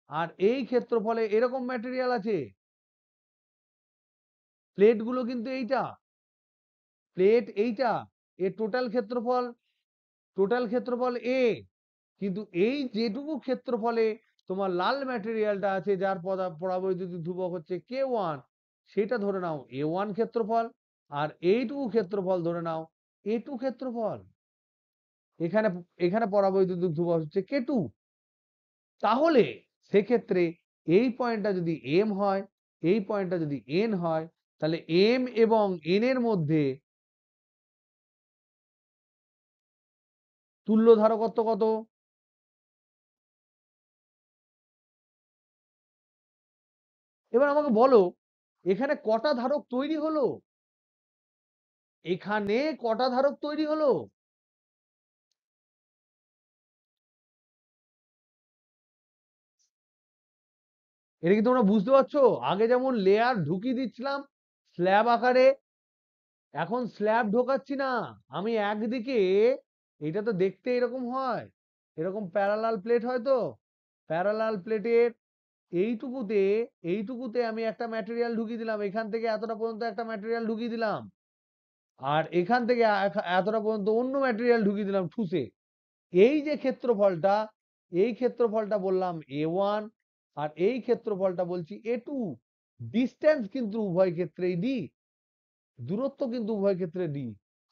আর এই ক্ষেত্রফলে এরকম ম্যাটেরিয়াল আছে। প্লেট গুলো কিন্তু এইটা, প্লেট এইটা, এর টোটাল ক্ষেত্রফল এ। কিন্তু এই যেটুকু ক্ষেত্রফলে তোমার লাল ম্যাটেরিয়ালটা আছে, যার পরাবৈদ্যুতিক ধ্রুবক হচ্ছে k1, সেটা ধরে নাও a1 ক্ষেত্রফল, আর এইটুকু ক্ষেত্রফল ধরে নাও a2 ক্ষেত্রফল। এখানে এখানে পরাবৈদ্যুতিক ধ্রুবক হচ্ছে k2। তাহলে সেক্ষেত্রে এই পয়েন্টটা যদি এম হয়, এই পয়েন্টটা যদি এন হয়, তাহলে এম এবং এন এর মধ্যে তুল্য ধারকত্ব কত? এবার আমাকে বলো, এখানে কটা ধারক তৈরি হলো? এখানে কটা ধারক তৈরি হলো? এটা কি তোমরা বুঝতে পারছো? আগে যেমন লেয়ার ঢুকিয়ে দিচ্ছিলাম স্ল্যাব আকারে, এখন স্ল্যাব ঢোকাচ্ছি না। আমি একদিকে, এটা তো দেখতে এরকম হয়, এরকম প্যারালাল প্লেট হয়, তো প্যারালাল প্লেটের এইটুকুতে, এইটুকুতে আমি একটা ম্যাটেরিয়াল ঢুকিয়ে দিলাম, এখান থেকে এতটা পর্যন্ত একটা ম্যাটেরিয়াল ঢুকিয়ে দিলাম, আর এখান থেকে এতটা পর্যন্ত অন্য ম্যাটেরিয়াল ঢুকিয়ে দিলাম ঠুসে। এই যে ক্ষেত্রফলটা, এই ক্ষেত্রফলটা বললাম a1, আর এই ক্ষেত্রফলটা বলছি a2। ডিস্টেন্স কিন্তু উভয় ক্ষেত্রেই ডি, দূরত্ব কিন্তু উভয় ক্ষেত্রে ডি।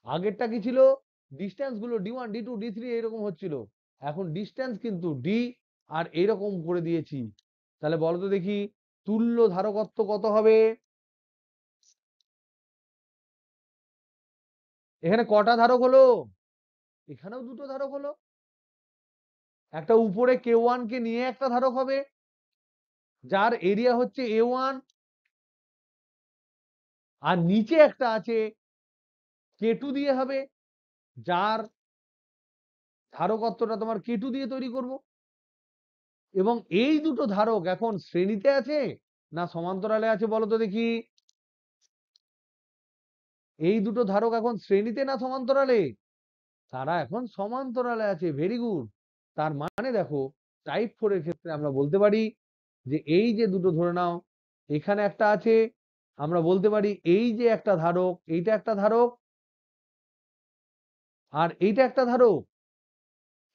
আগেরটা কি ছিল? ডিস্টেন্স গুলো d1 d2 d3 এরকম হচ্ছিল, এখন ডিস্টেন্স কিন্তু ডি আর এরকম করে দিয়েছি। তাহলে বলো তো দেখি, তুল্য ধারকত্ব কত হবে? এখানে কটা ধারক হলো? এখানেও দুটো ধারক হলো। একটা উপরে k1 কে নিয়ে একটা ধারক হবে, যার এরিয়া হচ্ছে a1, আর নিচে একটা আছে k2 দিয়ে হবে, যার ধারকত্বটা তোমার k2 দিয়ে তৈরি করব। এবং এই দুটো ধারক এখন শ্রেণীতে আছে না সমান্তরালে আছে বলো তো দেখি? এই দুটো ধারক এখন শ্রেণীতে না সমান্তরালে? তারা এখন সমান্তরালে আছে, ভেরি গুড। তার মানে দেখো, টাইপ 4 এর ক্ষেত্রে আমরা বলতে পারি যে এই যে দুটো ধরে নাও, এখানে একটা আছে, আমরা বলতে পারি এই যে একটা ধারক, এইটা একটা ধারক, আর এইটা একটা ধারক।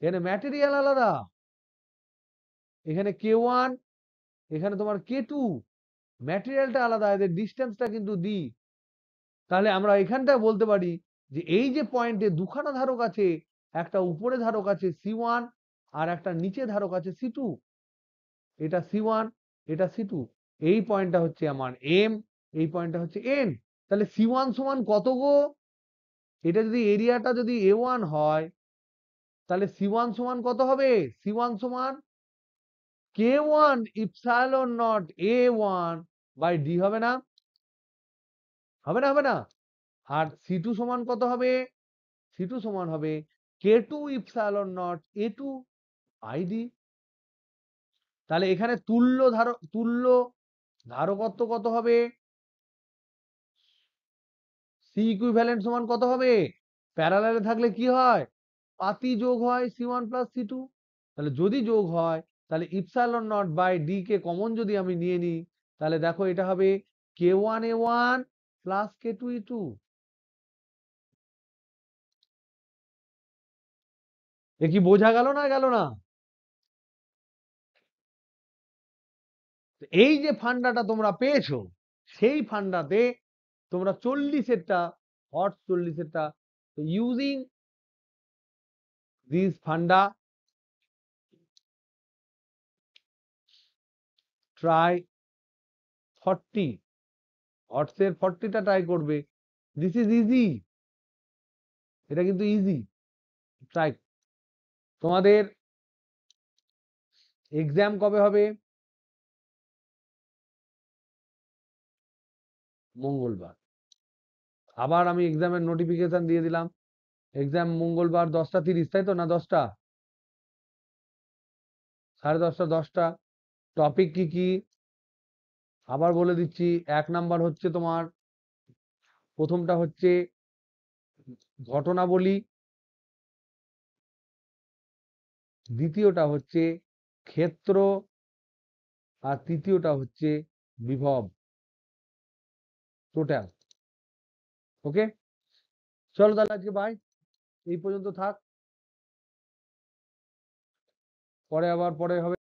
এখানে ম্যাটেরিয়াল আলাদা, এখানে k1, এখানে তোমার k2, ম্যাটেরিয়ালটা আলাদা, এদের ডিস্টেন্সটা কিন্তু ডি। তাহলে আমরা এখানটা বলতে পারি যে এই যে পয়েন্টে দুখানা ধারক আছে, একটা উপরে ধারক আছে c1, আর একটা নিচে ধারক আছে c2। এটা c1, এটা c2। এই পয়েন্টটা হচ্ছে আমার এম, এই পয়েন্টটা হচ্ছে এন। তাহলে c1 সমান কত গো? এটা যদি এরিয়াটা যদি a1 হয়, তাহলে c1 সমান কত হবে? c1 সমান k1 epsilon not a1 by D, হবে না? হবে না? হবে না? আর c2 সমান কত হবে? c2 সমান হবে k2 epsilon not a2 by D. তাহলে এখানে তুল্য ধারকত্ব কত হবে? সি ইকুইভ্যালেন্ট সমান কত হবে? প্যারালালে থাকলে কি হয়? পাতি যোগ হয় c1 প্লাস c2। তাহলে যদি যোগ হয়, তাহলে ইপসাইলন নট বাই ডি কে কমন যদি আমি নিয়ে নিই, তাহলে দেখো এটা হবে k1a1 প্লাস k2e2। এ কি বোঝা গেল না গেল না? এই যে ফান্ডাটা তোমরা পেয়েছো, সেই ফান্ডাতে তোমরা 40-এরটা হট 40-এরটা ইউজিং দিস ফান্ডা ট্রাই 40 হটসের 40টা ট্রাই করবে। দিস ইজ ইজি, এটা কিন্তু ইজি। ট্রাই। তোমাদের এক্সাম কবে হবে? মঙ্গলবার। আবার আমি এক্সামের নোটিফিকেশন দিয়ে দিলাম। এক্সাম মঙ্গলবার 10টা 30, তাই তো? না 10টা? 10:30, 10টা। টপিক কি কি আবার বলে দিচ্ছি। 1 নাম্বার হচ্ছে তোমার, প্রথমটা হচ্ছে ঘটনাবলী, দ্বিতীয়টা হচ্ছে ক্ষেত্র, আর তৃতীয়টা হচ্ছে বিভব। টোটাল। ওকে, চলো তাহলে আজকে বাই, এই পর্যন্ত থাক, পরে হবে।